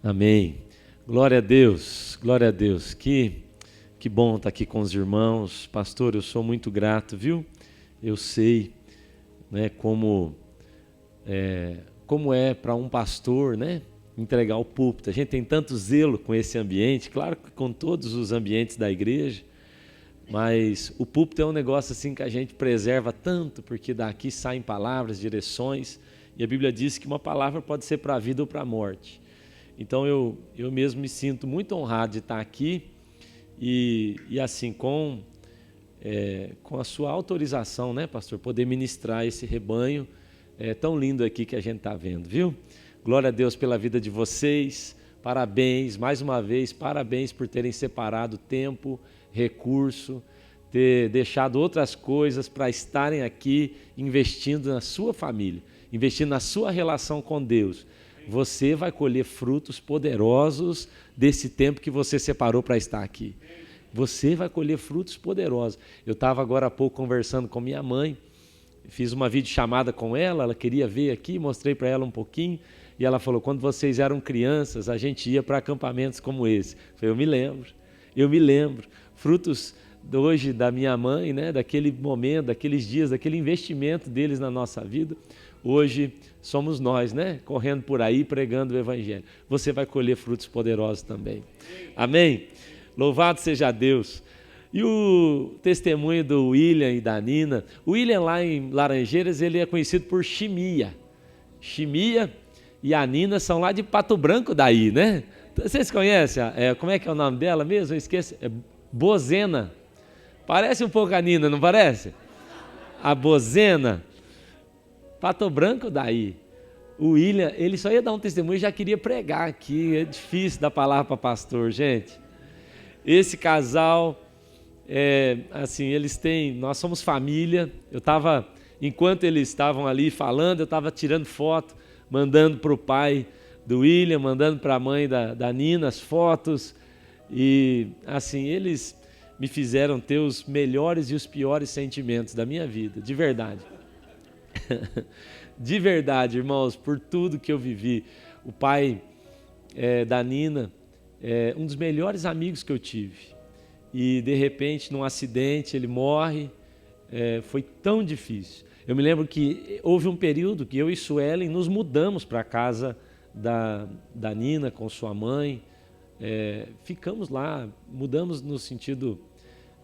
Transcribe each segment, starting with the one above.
Amém. Glória a Deus, glória a Deus. Que bom estar aqui com os irmãos. Pastor, eu sou muito grato, viu? Eu sei, né, como é para um pastor, né, entregar o púlpito. A gente tem tanto zelo com esse ambiente, claro que com todos os ambientes da igreja, mas o púlpito é um negócio assim que a gente preserva tanto, porque daqui saem palavras, direções, e a Bíblia diz que uma palavra pode ser para a vida ou para a morte. Então eu mesmo me sinto muito honrado de estar aqui e assim, com a sua autorização, né, pastor, poder ministrar esse rebanho tão lindo aqui que a gente está vendo, viu? Glória a Deus pela vida de vocês, parabéns, mais uma vez, parabéns por terem separado tempo, recurso, ter deixado outras coisas para estarem aqui investindo na sua família, investindo na sua relação com Deus. Você vai colher frutos poderosos desse tempo que você separou para estar aqui. Você vai colher frutos poderosos. Eu estava agora há pouco conversando com minha mãe, fiz uma videochamada com ela, ela queria ver aqui, mostrei para ela um pouquinho, e ela falou, quando vocês eram crianças, a gente ia para acampamentos como esse. Eu falei, eu me lembro. Frutos hoje da minha mãe, né, daquele momento, daqueles dias, daquele investimento deles na nossa vida. Hoje somos nós, né? Correndo por aí, pregando o Evangelho. Você vai colher frutos poderosos também. Amém? Louvado seja Deus. E o testemunho do William e da Nina. O William lá em Laranjeiras, ele é conhecido por Chimia. Chimia e a Nina são lá de Pato Branco daí, né? Vocês conhecem? Como é que é o nome dela mesmo? Eu esqueci. Bozena. Parece um pouco a Nina, não parece? A Bozena. Pato Branco daí. O William, ele só ia dar um testemunho e já queria pregar aqui. É difícil dar palavra para pastor, gente. Esse casal, assim, nós somos família. Enquanto eles estavam ali falando, eu estava tirando foto, mandando para o pai do William, mandando para a mãe da Nina as fotos. E assim, eles me fizeram ter os melhores e os piores sentimentos da minha vida, de verdade. De verdade, irmãos, por tudo que eu vivi. O pai da Nina é um dos melhores amigos que eu tive. E, de repente, num acidente, ele morre. Foi tão difícil. Eu me lembro que houve um período que eu e Suelen nos mudamos para a casa da Nina com sua mãe. Ficamos lá, mudamos no sentido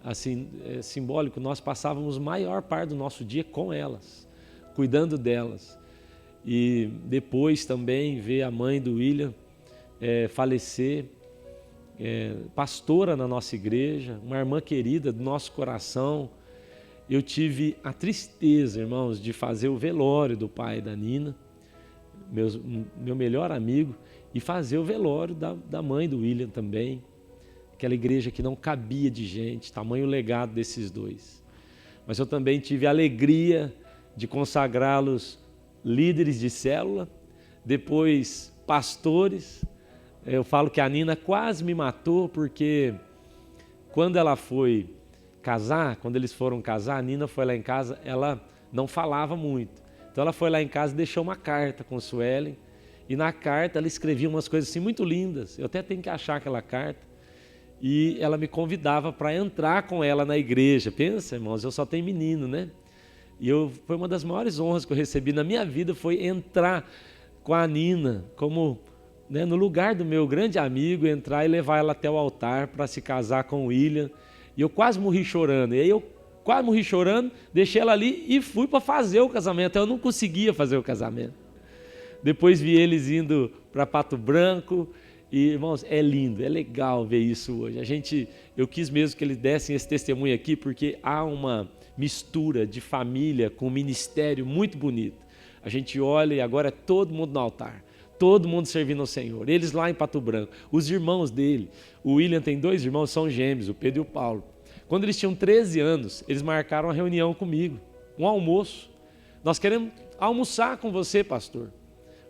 assim, simbólico. Nós passávamos a maior parte do nosso dia com elas, cuidando delas. E depois também ver a mãe do William falecer, pastora na nossa igreja, uma irmã querida do nosso coração. Eu tive a tristeza, irmãos, de fazer o velório do pai da Nina, meu melhor amigo, e fazer o velório da mãe do William também. Aquela igreja que não cabia de gente, tamanho legado desses dois. Mas eu também tive a alegria de consagrá-los líderes de célula, depois pastores. Eu falo que a Nina quase me matou, porque quando ela foi casar, quando eles foram casar, a Nina foi lá em casa, ela não falava muito. Então ela foi lá em casa e deixou uma carta com Suelen, e na carta ela escrevia umas coisas assim muito lindas. Eu até tenho que achar aquela carta. E ela me convidava para entrar com ela na igreja. Pensa, irmãos, eu só tenho menino, né? E foi uma das maiores honras que eu recebi na minha vida, foi entrar com a Nina, como, né, no lugar do meu grande amigo, entrar e levar ela até o altar para se casar com o William. E eu quase morri chorando. E aí eu quase morri chorando, deixei ela ali e fui para fazer o casamento. Eu não conseguia fazer o casamento. Depois vi eles indo para Pato Branco. E, irmãos, é lindo, é legal ver isso hoje. Eu quis mesmo que eles dessem esse testemunho aqui, porque há uma mistura de família com ministério muito bonito. A gente olha e agora é todo mundo no altar, todo mundo servindo ao Senhor. Eles lá em Pato Branco, os irmãos dele, o William tem 2 irmãos, são gêmeos, o Pedro e o Paulo. Quando eles tinham 13 anos, eles marcaram uma reunião comigo, um almoço. Nós queremos almoçar com você, pastor.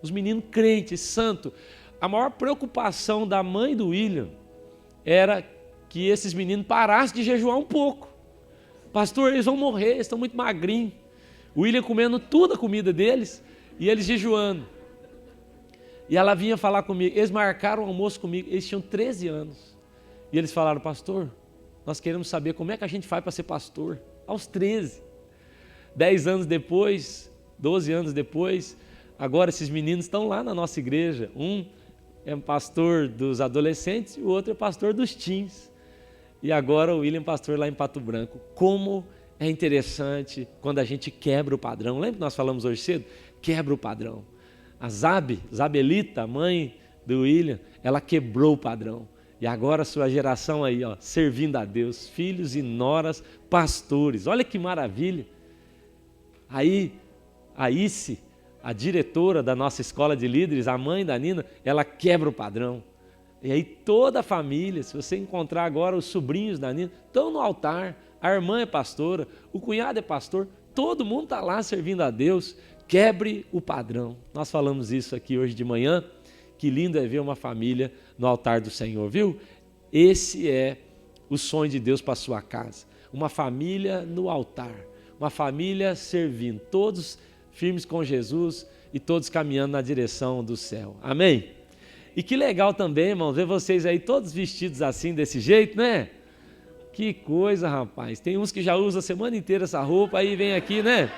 Os meninos crentes, santos. A maior preocupação da mãe do William era que esses meninos parassem de jejuar um pouco. Pastor, eles vão morrer, eles estão muito magrinhos. O William comendo toda a comida deles e eles jejuando. E ela vinha falar comigo, eles marcaram o almoço comigo, eles tinham 13 anos. E eles falaram, pastor, nós queremos saber como é que a gente faz para ser pastor. Aos 13. 10 anos depois, 12 anos depois, agora esses meninos estão lá na nossa igreja. Um é pastor dos adolescentes e o outro é pastor dos teens. E agora o William pastor lá em Pato Branco. Como é interessante quando a gente quebra o padrão. Lembra que nós falamos hoje cedo? Quebra o padrão. A Zabelita, a mãe do William, ela quebrou o padrão. E agora a sua geração aí, ó, servindo a Deus, filhos e noras, pastores. Olha que maravilha. Aí, a Ice, a diretora da nossa escola de líderes, a mãe da Nina, ela quebra o padrão. E aí toda a família, se você encontrar agora os sobrinhos da Nina, estão no altar, a irmã é pastora, o cunhado é pastor, todo mundo está lá servindo a Deus. Quebre o padrão. Nós falamos isso aqui hoje de manhã. Que lindo é ver uma família no altar do Senhor, viu? Esse é o sonho de Deus para a sua casa. Uma família no altar. Uma família servindo. Todos firmes com Jesus e todos caminhando na direção do céu. Amém? E que legal também, irmãos, ver vocês aí todos vestidos assim, desse jeito, né? Que coisa, rapaz. Tem uns que já usam a semana inteira essa roupa, aí vem aqui, né?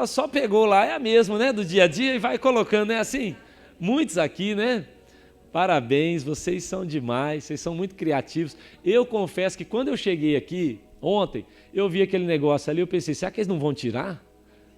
Só pegou lá, é a mesma, né, do dia a dia e vai colocando, é assim? Muitos aqui, né? Parabéns, vocês são demais, vocês são muito criativos. Eu confesso que quando eu cheguei aqui, ontem, eu vi aquele negócio ali, eu pensei, será que eles não vão tirar?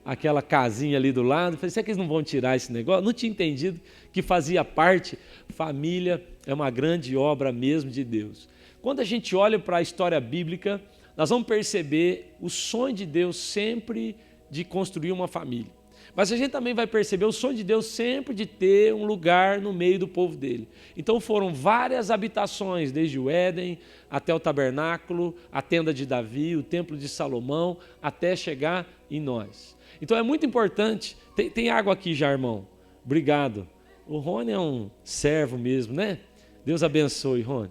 Aquela casinha ali do lado, eu falei, será que eles não vão tirar esse negócio? Não tinha entendido que fazia parte. Família é uma grande obra mesmo de Deus. Quando a gente olha para a história bíblica, nós vamos perceber o sonho de Deus sempre de construir uma família. Mas a gente também vai perceber o sonho de Deus sempre de ter um lugar no meio do povo dele. Então foram várias habitações, desde o Éden até o tabernáculo, a tenda de Davi, o templo de Salomão, até chegar em nós. Então é muito importante, tem água aqui já, irmão, obrigado. O Rony é um servo mesmo, né? Deus abençoe, Rony.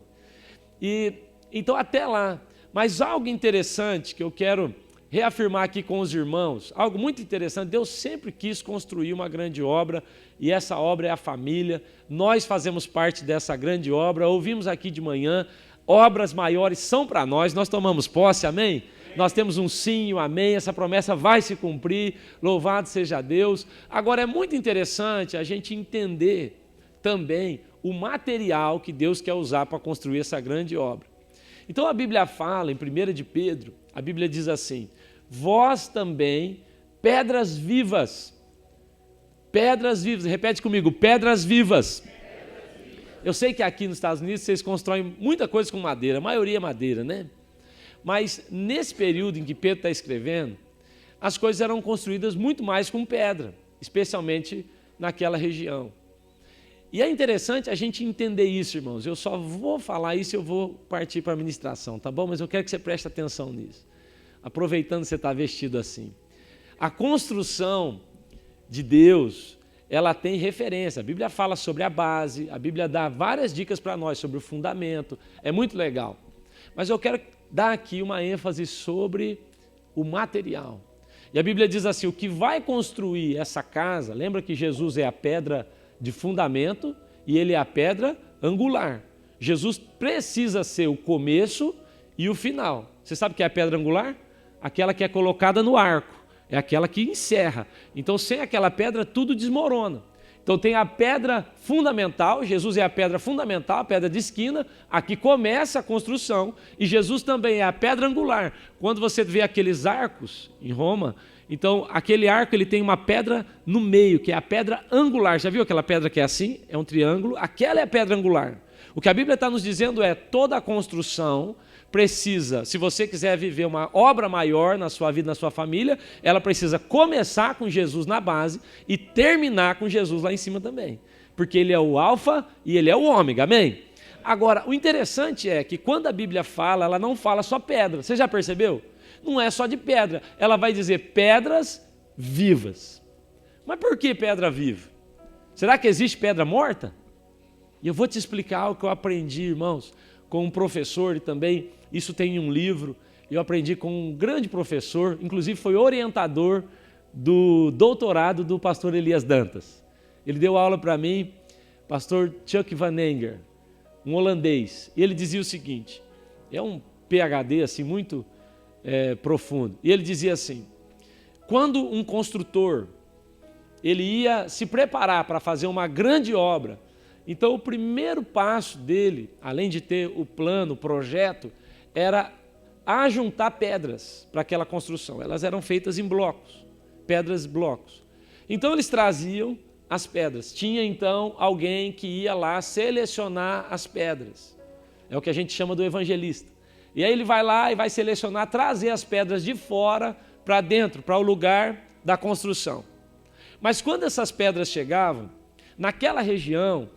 E então até lá, mas algo interessante que eu quero reafirmar aqui com os irmãos, algo muito interessante, Deus sempre quis construir uma grande obra, e essa obra é a família, nós fazemos parte dessa grande obra, ouvimos aqui de manhã, obras maiores são para nós tomamos posse, amém? Nós temos um sim, um amém, essa promessa vai se cumprir, louvado seja Deus. Agora é muito interessante a gente entender também o material que Deus quer usar para construir essa grande obra. Então a Bíblia fala, em 1 de Pedro, a Bíblia diz assim, vós também, pedras vivas, repete comigo, pedras vivas. Eu sei que aqui nos Estados Unidos vocês constroem muita coisa com madeira, a maioria é madeira, né? Mas nesse período em que Pedro está escrevendo, as coisas eram construídas muito mais com pedra, especialmente naquela região. E é interessante a gente entender isso, irmãos. Eu só vou falar isso e eu vou partir para a ministração, tá bom? Mas eu quero que você preste atenção nisso. Aproveitando que você está vestido assim. A construção de Deus, ela tem referência. A Bíblia fala sobre a base, a Bíblia dá várias dicas para nós sobre o fundamento. É muito legal. Mas eu quero dar aqui uma ênfase sobre o material. E a Bíblia diz assim, o que vai construir essa casa, lembra que Jesus é a pedra de fundamento e ele é a pedra angular. Jesus precisa ser o começo e o final. Você sabe o que é a pedra angular? Aquela que é colocada no arco, é aquela que encerra. Então sem aquela pedra tudo desmorona. Então tem a pedra fundamental, Jesus é a pedra fundamental, a pedra de esquina, aqui começa a construção, e Jesus também é a pedra angular. Quando você vê aqueles arcos em Roma, então aquele arco ele tem uma pedra no meio, que é a pedra angular. Já viu aquela pedra que é assim? É um triângulo, aquela é a pedra angular. O que a Bíblia está nos dizendo é, toda a construção precisa, se você quiser viver uma obra maior na sua vida, na sua família, ela precisa começar com Jesus na base e terminar com Jesus lá em cima também. Porque ele é o alfa e ele é o ômega, amém? Agora, o interessante é que quando a Bíblia fala, ela não fala só pedra. Você já percebeu? Não é só de pedra. Ela vai dizer pedras vivas. Mas por que pedra viva? Será que existe pedra morta? E eu vou te explicar algo que eu aprendi, irmãos, com um professor e também, isso tem em um livro, eu aprendi com um grande professor, inclusive foi orientador do doutorado do pastor Elias Dantas. Ele deu aula para mim, pastor Chuck Van Enger, um holandês. E ele dizia o seguinte, é um PhD assim, muito profundo. E ele dizia assim, quando um construtor ele ia se preparar para fazer uma grande obra, então o primeiro passo dele, além de ter o plano, o projeto, era ajuntar pedras para aquela construção. Elas eram feitas em blocos, pedras blocos. Então eles traziam as pedras. Tinha então alguém que ia lá selecionar as pedras. É o que a gente chama do evangelista. E aí ele vai lá e vai selecionar, trazer as pedras de fora para dentro, para o lugar da construção. Mas quando essas pedras chegavam, naquela região,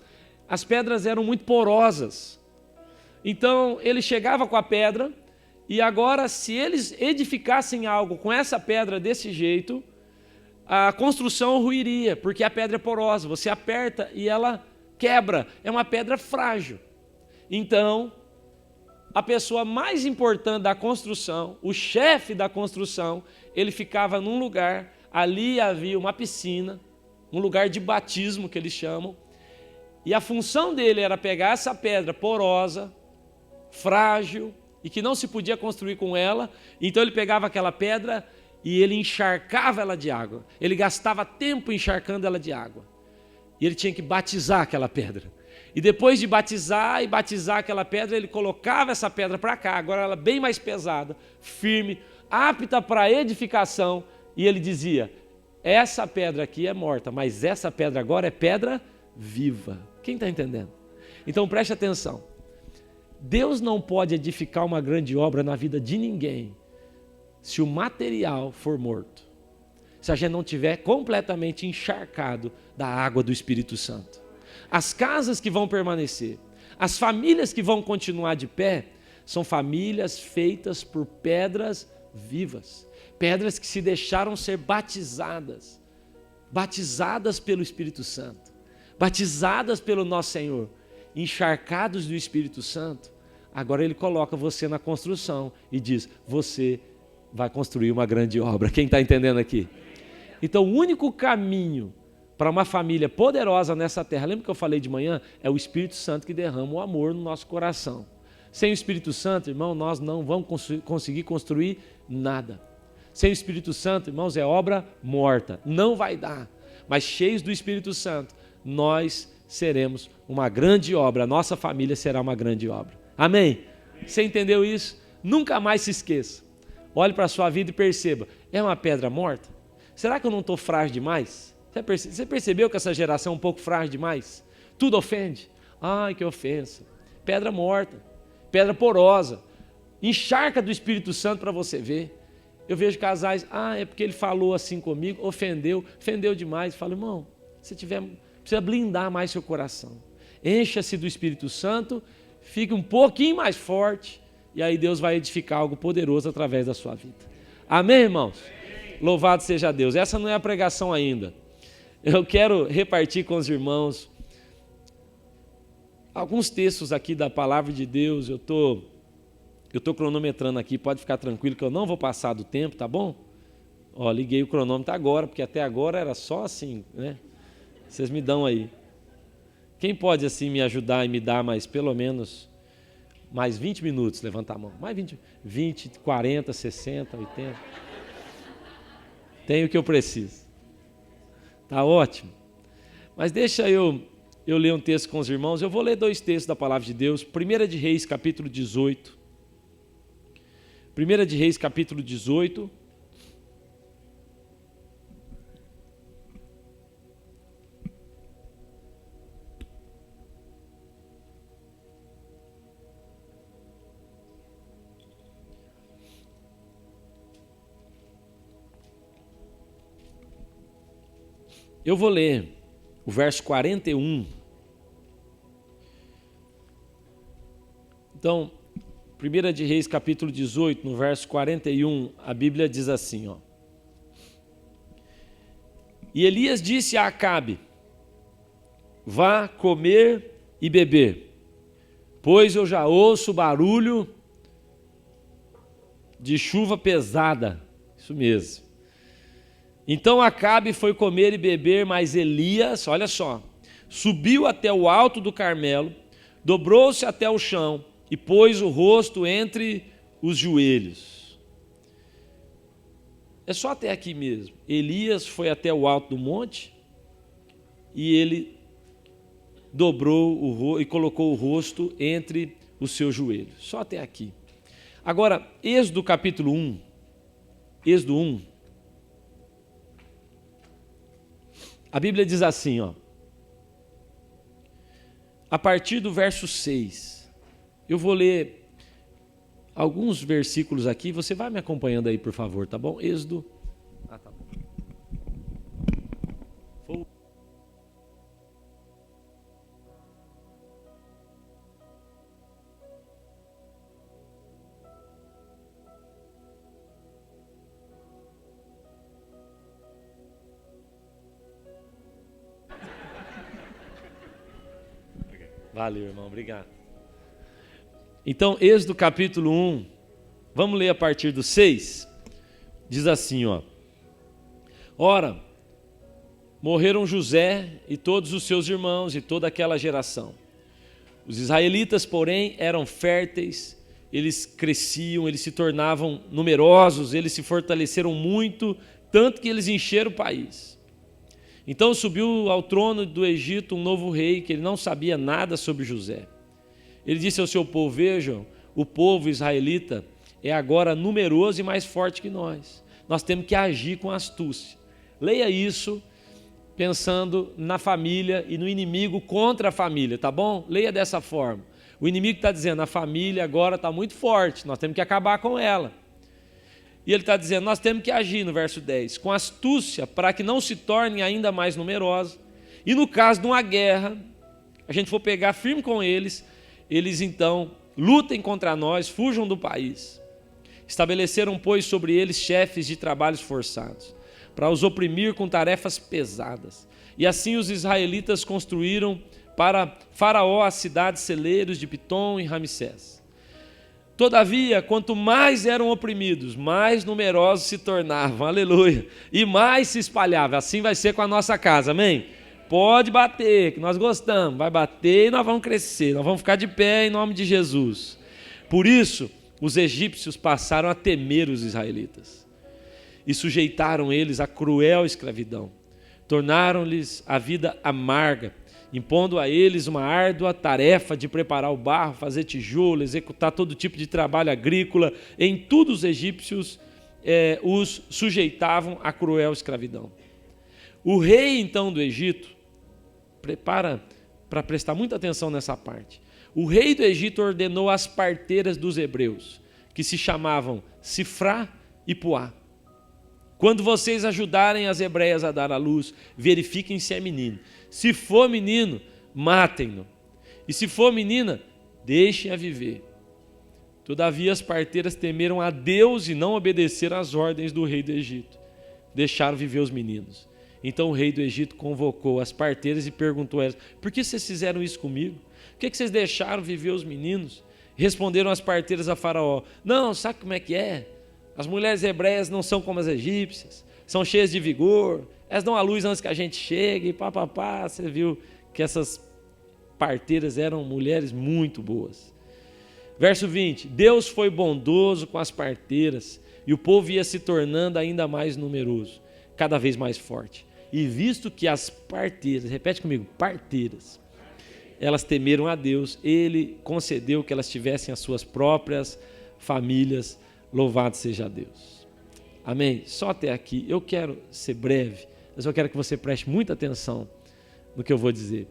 as pedras eram muito porosas. Então ele chegava com a pedra e agora, se eles edificassem algo com essa pedra desse jeito, a construção ruiria, porque a pedra é porosa, você aperta e ela quebra, é uma pedra frágil. Então, a pessoa mais importante da construção, o chefe da construção, ele ficava num lugar, ali havia uma piscina, um lugar de batismo que eles chamam, e a função dele era pegar essa pedra porosa, frágil, e que não se podia construir com ela, então ele pegava aquela pedra e ele encharcava ela de água. Ele gastava tempo encharcando ela de água. E ele tinha que batizar aquela pedra. E depois de batizar aquela pedra, ele colocava essa pedra para cá, agora ela bem mais pesada, firme, apta para edificação, e ele dizia, essa pedra aqui é morta, mas essa pedra agora é pedra viva. Quem está entendendo? Então preste atenção. Deus não pode edificar uma grande obra na vida de ninguém se o material for morto, se a gente não tiver completamente encharcado da água do Espírito Santo. As casas que vão permanecer, as famílias que vão continuar de pé, são famílias feitas por pedras vivas, pedras que se deixaram ser batizadas pelo Espírito Santo, batizadas pelo nosso Senhor, encharcados do Espírito Santo. Agora ele coloca você na construção e diz, você vai construir uma grande obra. Quem está entendendo aqui? Então o único caminho para uma família poderosa nessa terra, lembra que eu falei de manhã? É o Espírito Santo que derrama o amor no nosso coração. Sem o Espírito Santo, irmão, nós não vamos conseguir construir nada. Sem o Espírito Santo, irmãos, é obra morta, não vai dar. Mas cheios do Espírito Santo, nós seremos uma grande obra, a nossa família será uma grande obra. Amém? Você entendeu isso? Nunca mais se esqueça. Olhe para a sua vida e perceba, é uma pedra morta? Será que eu não estou frágil demais? Você percebeu que essa geração é um pouco frágil demais? Tudo ofende? Ai, que ofensa. Pedra morta, pedra porosa, encharca do Espírito Santo para você ver. Eu vejo casais, é porque ele falou assim comigo, ofendeu demais. Falo, irmão, se tiver, precisa blindar mais seu coração. Encha-se do Espírito Santo, fique um pouquinho mais forte, e aí Deus vai edificar algo poderoso através da sua vida. Amém, irmãos? Louvado seja Deus. Essa não é a pregação ainda. Eu quero repartir com os irmãos alguns textos aqui da palavra de Deus. Eu tô cronometrando aqui, pode ficar tranquilo que eu não vou passar do tempo, tá bom? Liguei o cronômetro agora, porque até agora era só assim, né? Vocês me dão aí. Quem pode assim me ajudar e me dar pelo menos mais 20 minutos? Levanta a mão. Mais 20, 40, 60, 80. Tenho o que eu preciso. Tá ótimo. Mas deixa eu ler um texto com os irmãos. Eu vou ler 2 textos da palavra de Deus. 1 de Reis, capítulo 18. 1 de Reis, capítulo 18. Eu vou ler o verso 41. Então, 1 de Reis, capítulo 18, no verso 41, a Bíblia diz assim, E Elias disse a Acabe, vá comer e beber, pois eu já ouço barulho de chuva pesada. Isso mesmo. Então Acabe foi comer e beber, mas Elias, olha só, subiu até o alto do Carmelo, dobrou-se até o chão e pôs o rosto entre os joelhos. É só até aqui mesmo. Elias foi até o alto do monte e ele dobrou o rosto e colocou o rosto entre os seus joelhos. Só até aqui. Agora, Êxodo capítulo 1, Êxodo 1, a Bíblia diz assim, ó, a partir do verso 6, eu vou ler alguns versículos aqui, você vai me acompanhando aí, por favor, tá bom? Êxodo. Tá bom. Valeu, irmão, obrigado. Então, Êxodo capítulo 1, vamos ler a partir do 6, diz assim, ó. Ora, morreram José e todos os seus irmãos e toda aquela geração. Os israelitas, porém, eram férteis, eles cresciam, eles se tornavam numerosos, eles se fortaleceram muito, tanto que eles encheram o país. Então subiu ao trono do Egito um novo rei, que ele não sabia nada sobre José. Ele disse ao seu povo, vejam, o povo israelita é agora numeroso e mais forte que nós. Nós temos que agir com astúcia. Leia isso pensando na família e no inimigo contra a família, tá bom? Leia dessa forma. O inimigo está dizendo, a família agora está muito forte, nós temos que acabar com ela. E ele está dizendo, nós temos que agir, no verso 10, com astúcia, para que não se tornem ainda mais numerosos. E no caso de uma guerra, a gente for pegar firme com eles, eles então lutem contra nós, fujam do país. Estabeleceram, pois, sobre eles chefes de trabalhos forçados, para os oprimir com tarefas pesadas. E assim os israelitas construíram para Faraó as cidades celeiros de Pitom e Ramsés. Todavia, quanto mais eram oprimidos, mais numerosos se tornavam, aleluia, e mais se espalhava. Assim vai ser com a nossa casa, amém? Pode bater, que nós gostamos, vai bater e nós vamos crescer, nós vamos ficar de pé em nome de Jesus. Por isso, os egípcios passaram a temer os israelitas e sujeitaram eles à cruel escravidão. Tornaram-lhes a vida amarga, impondo a eles uma árdua tarefa de preparar o barro, fazer tijolo, executar todo tipo de trabalho agrícola. Em tudo os egípcios os sujeitavam à cruel escravidão. O rei, então, do Egito, prepara para prestar muita atenção nessa parte. O rei do Egito ordenou as parteiras dos hebreus, que se chamavam Sifrá e Puá. Quando vocês ajudarem as hebreias a dar à luz, verifiquem se é menino. Se for menino, matem-no. E se for menina, deixem-a viver. Todavia as parteiras temeram a Deus e não obedeceram às ordens do rei do Egito. Deixaram viver os meninos. Então o rei do Egito convocou as parteiras e perguntou a elas, por que vocês fizeram isso comigo? Por que vocês deixaram viver os meninos? Responderam as parteiras a Faraó, não, sabe como é que é? As mulheres hebreias não são como as egípcias, são cheias de vigor, elas dão à luz antes que a gente chegue, e papapá. Você viu que essas parteiras eram mulheres muito boas. Verso 20, Deus foi bondoso com as parteiras, e o povo ia se tornando ainda mais numeroso, cada vez mais forte. E visto que as parteiras, repete comigo, parteiras, elas temeram a Deus, Ele concedeu que elas tivessem as suas próprias famílias. Louvado seja Deus. Amém? Só até aqui. Eu quero ser breve, mas eu quero que você preste muita atenção no que eu vou dizer.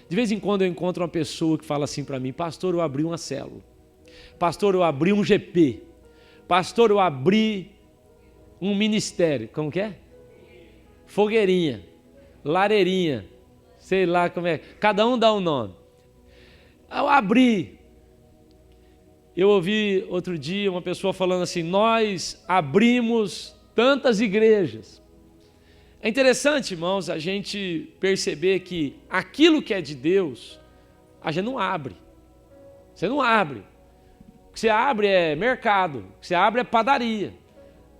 De vez em quando eu encontro uma pessoa que fala assim para mim, pastor, eu abri uma célula. Pastor, eu abri um GP. Pastor, eu abri um ministério. Como que é? Fogueirinha, lareirinha, sei lá como é. Cada um dá um nome. Eu abri. Eu ouvi outro dia uma pessoa falando assim, nós abrimos tantas igrejas. É interessante, irmãos, a gente perceber que aquilo que é de Deus, a gente não abre. Você não abre. O que você abre é mercado, o que você abre é padaria,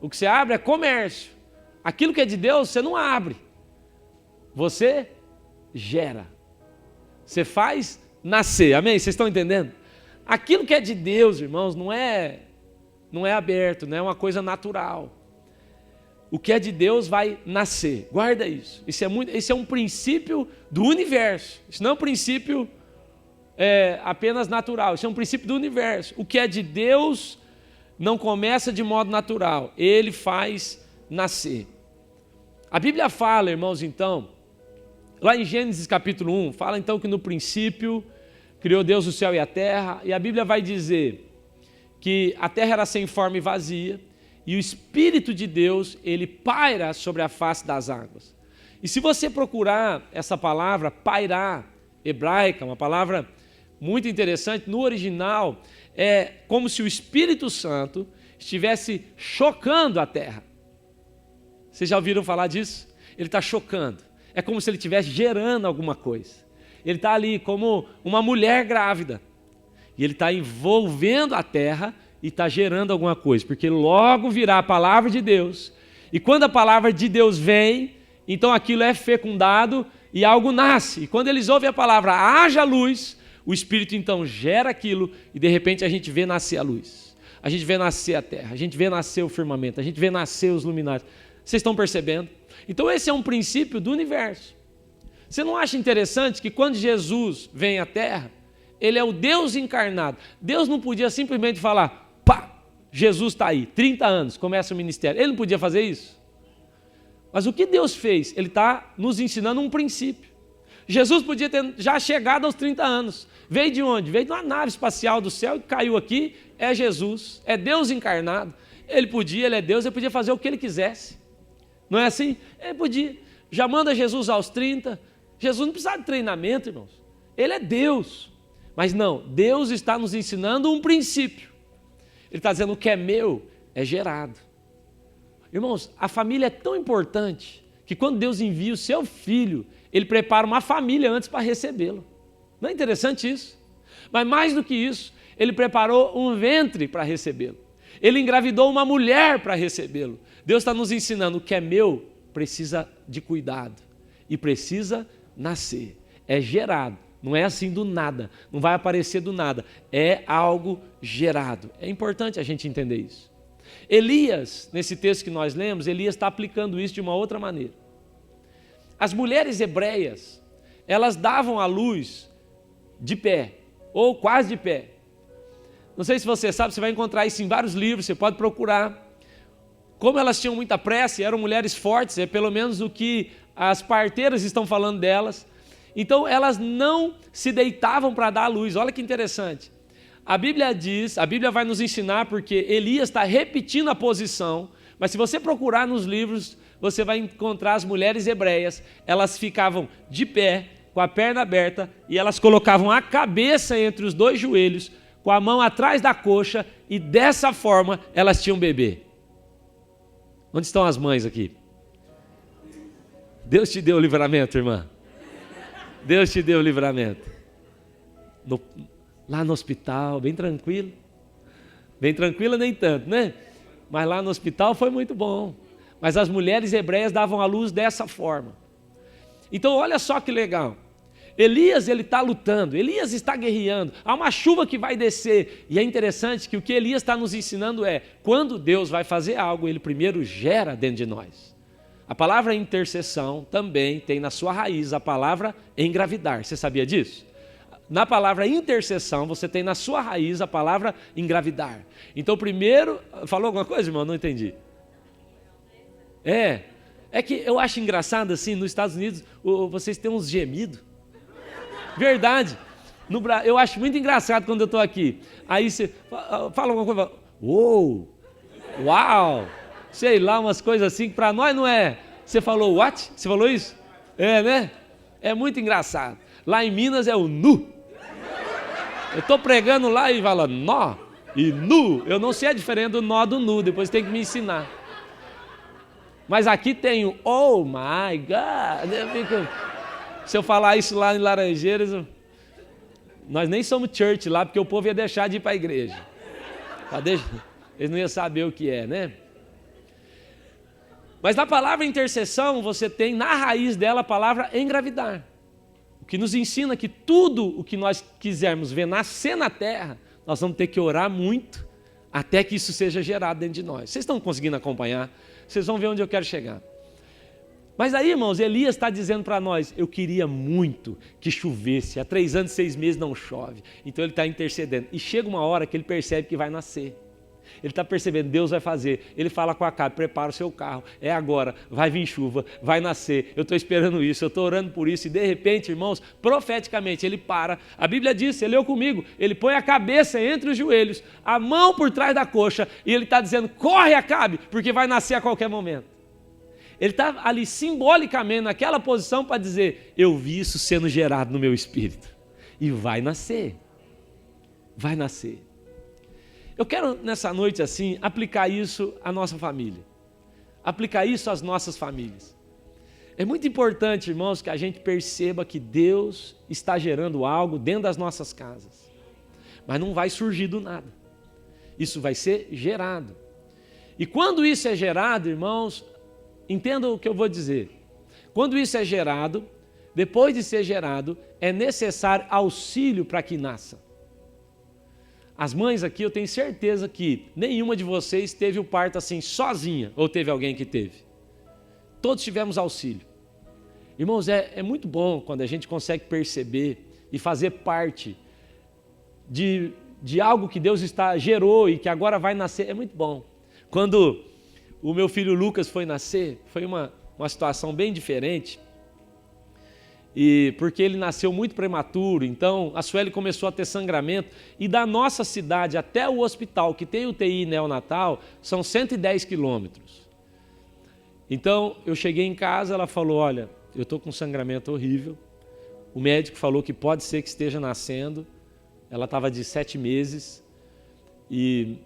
o que você abre é comércio. Aquilo que é de Deus, você não abre. Você gera. Você faz nascer. Amém? Vocês estão entendendo? Aquilo que é de Deus, irmãos, não é aberto, não é uma coisa natural. O que é de Deus vai nascer. Guarda isso. Isso é um princípio do universo. Isso não é um princípio apenas natural. Isso é um princípio do universo. O que é de Deus não começa de modo natural. Ele faz nascer. A Bíblia fala, irmãos, então, lá em Gênesis capítulo 1, fala então que no princípio criou Deus o céu e a terra. E a Bíblia vai dizer que a terra era sem forma e vazia. E o Espírito de Deus, ele paira sobre a face das águas. E se você procurar essa palavra, pairar, hebraica, uma palavra muito interessante, no original é como se o Espírito Santo estivesse chocando a terra. Vocês já ouviram falar disso? Ele está chocando. É como se ele estivesse gerando alguma coisa. Ele está ali como uma mulher grávida. E ele está envolvendo a terra e está gerando alguma coisa, porque logo virá a palavra de Deus, e quando a palavra de Deus vem, então aquilo é fecundado e algo nasce, e quando eles ouvem a palavra, haja luz, o Espírito então gera aquilo, e de repente a gente vê nascer a luz, a gente vê nascer a terra, a gente vê nascer o firmamento, a gente vê nascer os luminares. Vocês estão percebendo? Então esse é um princípio do universo. Você não acha interessante que quando Jesus vem à terra, ele é o Deus encarnado. Deus não podia simplesmente falar, pá, Jesus está aí, 30 anos, começa o ministério. Ele não podia fazer isso? Mas o que Deus fez? Ele está nos ensinando um princípio. Jesus podia ter já chegado aos 30 anos. Veio de onde? Veio de uma nave espacial do céu e caiu aqui. É Jesus, é Deus encarnado. Ele é Deus, ele podia fazer o que ele quisesse. Não é assim? Ele podia. Já manda Jesus aos 30. Jesus não precisava de treinamento, irmãos. Ele é Deus. Mas não, Deus está nos ensinando um princípio. Ele está dizendo: o que é meu é gerado. Irmãos, a família é tão importante que quando Deus envia o seu filho, ele prepara uma família antes para recebê-lo. Não é interessante isso? Mas mais do que isso, ele preparou um ventre para recebê-lo. Ele engravidou uma mulher para recebê-lo. Deus está nos ensinando: o que é meu precisa de cuidado e precisa nascer. É gerado. Não é assim do nada, não vai aparecer do nada, é algo gerado. É importante a gente entender isso. Elias, nesse texto que nós lemos, Elias está aplicando isso de uma outra maneira. As mulheres hebreias, elas davam à luz de pé, ou quase de pé. Não sei se você sabe, você vai encontrar isso em vários livros, você pode procurar. Como elas tinham muita pressa e eram mulheres fortes, é pelo menos o que as parteiras estão falando delas. Então elas não se deitavam para dar à luz. Olha que interessante. A Bíblia diz, a Bíblia vai nos ensinar, porque Elias está repetindo a posição, mas se você procurar nos livros, você vai encontrar as mulheres hebreias, elas ficavam de pé, com a perna aberta, e elas colocavam a cabeça entre os dois joelhos, com a mão atrás da coxa, e dessa forma elas tinham bebê. Onde estão as mães aqui? Deus te deu o livramento, irmã. Deus te deu o livramento. Lá no hospital, bem tranquilo. Bem tranquilo nem tanto, né? Mas lá no hospital foi muito bom. Mas as mulheres hebreias davam à luz dessa forma. Então olha só que legal. Elias, ele está lutando, Elias está guerreando. Há uma chuva que vai descer. E é interessante que o que Elias está nos ensinando é: quando Deus vai fazer algo, ele primeiro gera dentro de nós. A palavra intercessão também tem na sua raiz a palavra engravidar. Você sabia disso? Na palavra intercessão, você tem na sua raiz a palavra engravidar. Então, primeiro... Falou alguma coisa, irmão? Não entendi. É que eu acho engraçado, assim, nos Estados Unidos, vocês têm uns gemidos. Verdade. Eu acho muito engraçado quando eu estou aqui. Aí você fala alguma coisa, uau, sei lá, umas coisas assim, que para nós não é. Você falou what? Você falou isso? É, né? É muito engraçado. Lá em Minas é o nu. Eu estou pregando lá e fala nó e nu. Eu não sei a diferença do nó do nu, depois tem que me ensinar. Mas aqui tem o oh my God. Se eu falar isso lá em Laranjeiras, nós nem somos church lá, porque o povo ia deixar de ir para a igreja. Eles não iam saber o que é, né? Mas na palavra intercessão, você tem na raiz dela a palavra engravidar. O que nos ensina que tudo o que nós quisermos ver nascer na terra, nós vamos ter que orar muito até que isso seja gerado dentro de nós. Vocês estão conseguindo acompanhar? Vocês vão ver onde eu quero chegar. Mas aí, irmãos, Elias está dizendo para nós, eu queria muito que chovesse, há 3 anos e 6 meses não chove. Então ele está intercedendo. E chega uma hora que ele percebe que vai nascer. Ele está percebendo, Deus vai fazer. Ele fala com Acabe, prepara o seu carro, é agora, vai vir chuva, vai nascer, eu estou esperando isso, eu estou orando por isso. E de repente, irmãos, profeticamente, ele para. A Bíblia diz, você leu comigo, ele põe a cabeça entre os joelhos, a mão por trás da coxa, e ele está dizendo, corre Acabe, porque vai nascer a qualquer momento. Ele está ali simbolicamente naquela posição para dizer, eu vi isso sendo gerado no meu espírito. E vai nascer. Vai nascer. Eu quero nessa noite assim, aplicar isso à nossa família. Aplicar isso às nossas famílias. É muito importante, irmãos, que a gente perceba que Deus está gerando algo dentro das nossas casas. Mas não vai surgir do nada. Isso vai ser gerado. E quando isso é gerado, irmãos, entendam o que eu vou dizer. Quando isso é gerado, depois de ser gerado, é necessário auxílio para que nasça. As mães aqui, eu tenho certeza que nenhuma de vocês teve o parto assim sozinha, ou teve alguém que teve. Todos tivemos auxílio. Irmãos, é muito bom quando a gente consegue perceber e fazer parte de algo que Deus gerou e que agora vai nascer. É muito bom. Quando o meu filho Lucas foi nascer, foi uma situação bem diferente. E porque ele nasceu muito prematuro, então a Sueli começou a ter sangramento, e da nossa cidade até o hospital, que tem UTI neonatal, são 110 quilômetros. Então eu cheguei em casa, ela falou, olha, eu estou com um sangramento horrível, o médico falou que pode ser que esteja nascendo, ela estava de 7 meses, e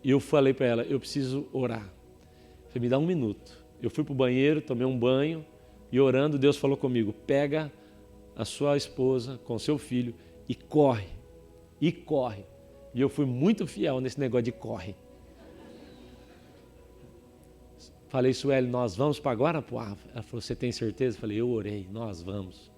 eu falei para ela, eu preciso orar. Eu falei, me dá 1 minuto. Eu fui para o banheiro, tomei um banho, e orando, Deus falou comigo, pega a sua esposa com seu filho e corre, e corre. E eu fui muito fiel nesse negócio de corre. Falei, Sueli, nós vamos para Guarapuava? Ela falou, você tem certeza? Eu falei, eu orei, nós vamos.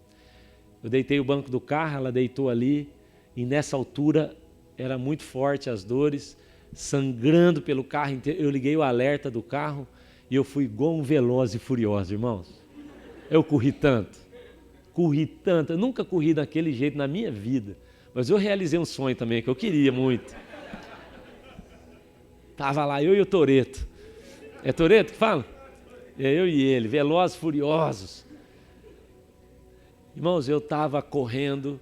Eu deitei o banco do carro, ela deitou ali, e nessa altura era muito forte as dores, sangrando pelo carro inteiro. Eu liguei o alerta do carro e eu fui igual um veloz e furioso, irmãos. Eu corri tanto, eu nunca corri daquele jeito na minha vida, mas eu realizei um sonho também que eu queria muito. Estava lá eu e o Toreto. É Toreto que fala? É eu e ele, velozes, furiosos. Irmãos, eu estava correndo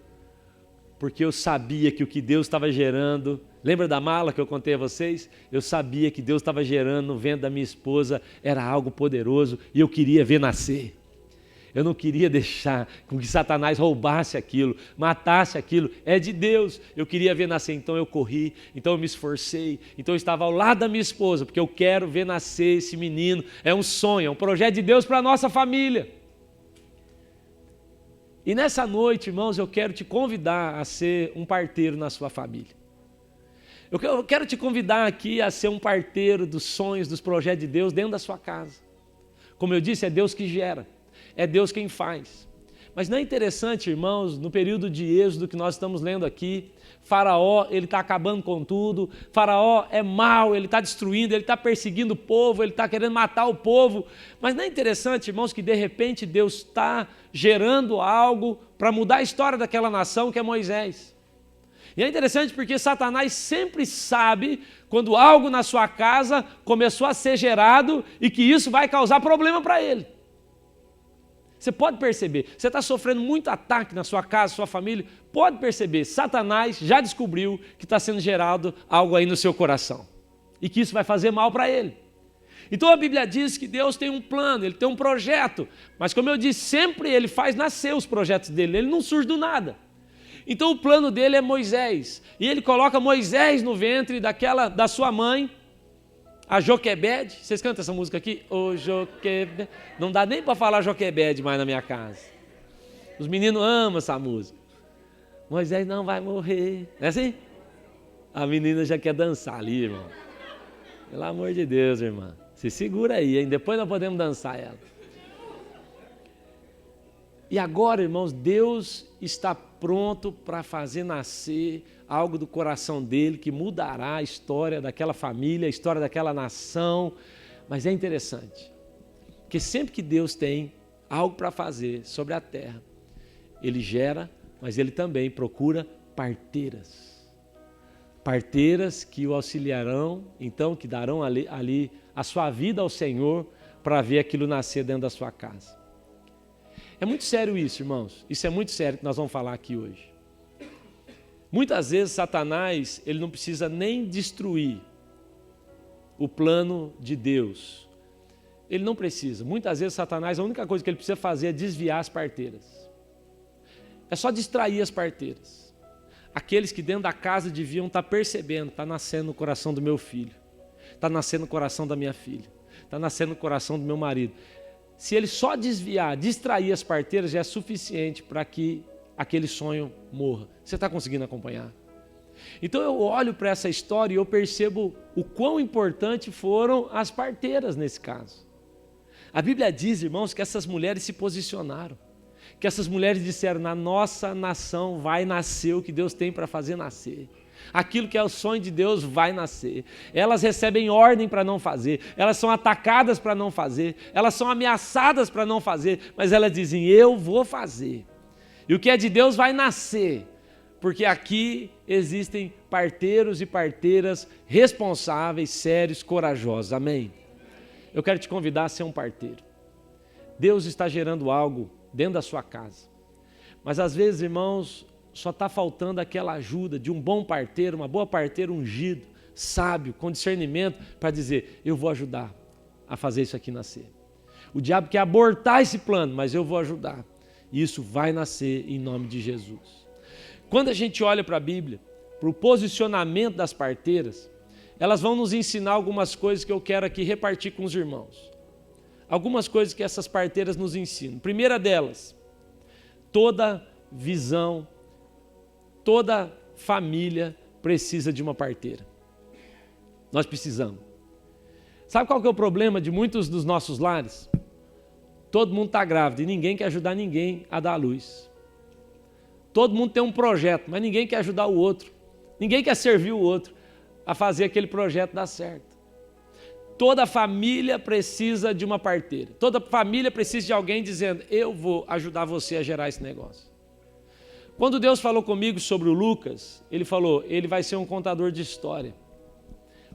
porque eu sabia que o que Deus estava gerando, lembra da mala que eu contei a vocês? Eu sabia que Deus estava gerando no ventre da minha esposa, era algo poderoso e eu queria ver nascer. Eu não queria deixar com que Satanás roubasse aquilo, matasse aquilo, é de Deus. Eu queria ver nascer, então eu corri, então eu me esforcei, então eu estava ao lado da minha esposa, porque eu quero ver nascer esse menino. É um sonho, é um projeto de Deus para a nossa família. E nessa noite, irmãos, eu quero te convidar a ser um parteiro na sua família. Eu quero te convidar aqui a ser um parteiro dos sonhos, dos projetos de Deus dentro da sua casa. Como eu disse, é Deus que gera. É Deus quem faz. Mas não é interessante, irmãos, no período de Êxodo que nós estamos lendo aqui, Faraó, ele está acabando com tudo, Faraó é mau, ele está destruindo, ele está perseguindo o povo, ele está querendo matar o povo. Mas não é interessante, irmãos, que de repente Deus está gerando algo para mudar a história daquela nação que é Moisés. E é interessante porque Satanás sempre sabe quando algo na sua casa começou a ser gerado e que isso vai causar problema para ele. Você pode perceber, você está sofrendo muito ataque na sua casa, sua família, pode perceber, Satanás já descobriu que está sendo gerado algo aí no seu coração e que isso vai fazer mal para ele. Então a Bíblia diz que Deus tem um plano, Ele tem um projeto, mas como eu disse, sempre Ele faz nascer os projetos dele, Ele não surge do nada. Então o plano dele é Moisés, e Ele coloca Moisés no ventre da sua mãe, a Joquebede. Vocês cantam essa música aqui? Ô Joquebede. Não dá nem para falar Joquebede mais na minha casa. Os meninos amam essa música. Moisés não vai morrer. Não é assim? A menina já quer dançar ali, irmão. Pelo amor de Deus, irmã. Se segura aí, hein? Depois nós podemos dançar ela. E agora, irmãos, Deus está pronto para fazer nascer algo do coração dele que mudará a história daquela família, a história daquela nação. Mas é interessante, porque sempre que Deus tem algo para fazer sobre a terra, ele gera, mas ele também procura parteiras. Parteiras que o auxiliarão, então, que darão ali a sua vida ao Senhor para ver aquilo nascer dentro da sua casa. É muito sério isso, irmãos. Isso é muito sério que nós vamos falar aqui hoje. Muitas vezes Satanás, ele não precisa nem destruir o plano de Deus. Ele não precisa. Muitas vezes Satanás, a única coisa que ele precisa fazer é desviar as parteiras. É só distrair as parteiras. Aqueles que dentro da casa deviam estar percebendo, está nascendo no coração do meu filho, está nascendo no coração da minha filha, está nascendo no coração do meu marido. Se ele só desviar, distrair as parteiras, já é suficiente para que aquele sonho morra. Você está conseguindo acompanhar? Então eu olho para essa história e eu percebo o quão importante foram as parteiras nesse caso. A Bíblia diz, irmãos, que essas mulheres se posicionaram, que essas mulheres disseram, na nossa nação vai nascer o que Deus tem para fazer nascer. Aquilo que é o sonho de Deus vai nascer. Elas recebem ordem para não fazer, elas são atacadas para não fazer, elas são ameaçadas para não fazer, mas elas dizem, eu vou fazer. E o que é de Deus vai nascer, porque aqui existem parteiros e parteiras responsáveis, sérios, corajosos. Amém? Eu quero te convidar a ser um parteiro. Deus está gerando algo dentro da sua casa. Mas às vezes, irmãos, só está faltando aquela ajuda de um bom parteiro, uma boa parteira ungido, sábio, com discernimento, para dizer, eu vou ajudar a fazer isso aqui nascer. O diabo quer abortar esse plano, mas eu vou ajudar. E isso vai nascer em nome de Jesus. Quando a gente olha para a Bíblia, para o posicionamento das parteiras, elas vão nos ensinar algumas coisas que eu quero aqui repartir com os irmãos. Algumas coisas que essas parteiras nos ensinam. Primeira delas, toda visão, toda família precisa de uma parteira. Nós precisamos. Sabe qual que é o problema de muitos dos nossos lares? Todo mundo está grávido e ninguém quer ajudar ninguém a dar à luz. Todo mundo tem um projeto, mas ninguém quer ajudar o outro. Ninguém quer servir o outro a fazer aquele projeto dar certo. Toda família precisa de uma parteira. Toda família precisa de alguém dizendo, eu vou ajudar você a gerar esse negócio. Quando Deus falou comigo sobre o Lucas, ele falou, ele vai ser um contador de história.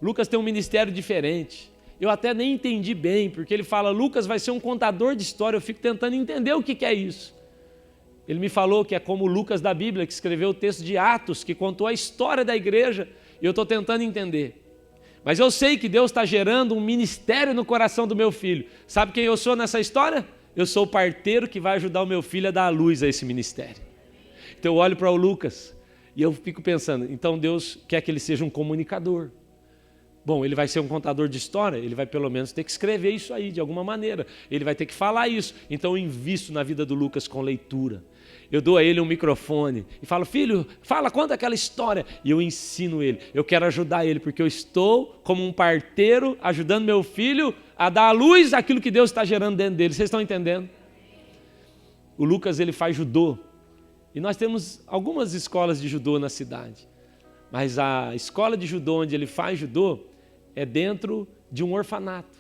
Lucas tem um ministério diferente. Eu até nem entendi bem, porque ele fala, Lucas vai ser um contador de história. Eu fico tentando entender o que é isso. Ele me falou que é como o Lucas da Bíblia, que escreveu o texto de Atos, que contou a história da igreja, e eu estou tentando entender. Mas eu sei que Deus está gerando um ministério no coração do meu filho. Sabe quem eu sou nessa história? Eu sou o parteiro que vai ajudar o meu filho a dar a luz a esse ministério. Então eu olho para o Lucas e eu fico pensando, então Deus quer que ele seja um comunicador. Bom, ele vai ser um contador de história, ele vai pelo menos ter que escrever isso aí de alguma maneira. Ele vai ter que falar isso. Então eu invisto na vida do Lucas com leitura. Eu dou a ele um microfone e falo, filho, fala, conta aquela história. E eu ensino ele. Eu quero ajudar ele, porque eu estou como um parteiro ajudando meu filho a dar à luz aquilo que Deus está gerando dentro dele. Vocês estão entendendo? O Lucas, ele faz judô. E nós temos algumas escolas de judô na cidade. Mas a escola de judô onde ele faz judô é dentro de um orfanato.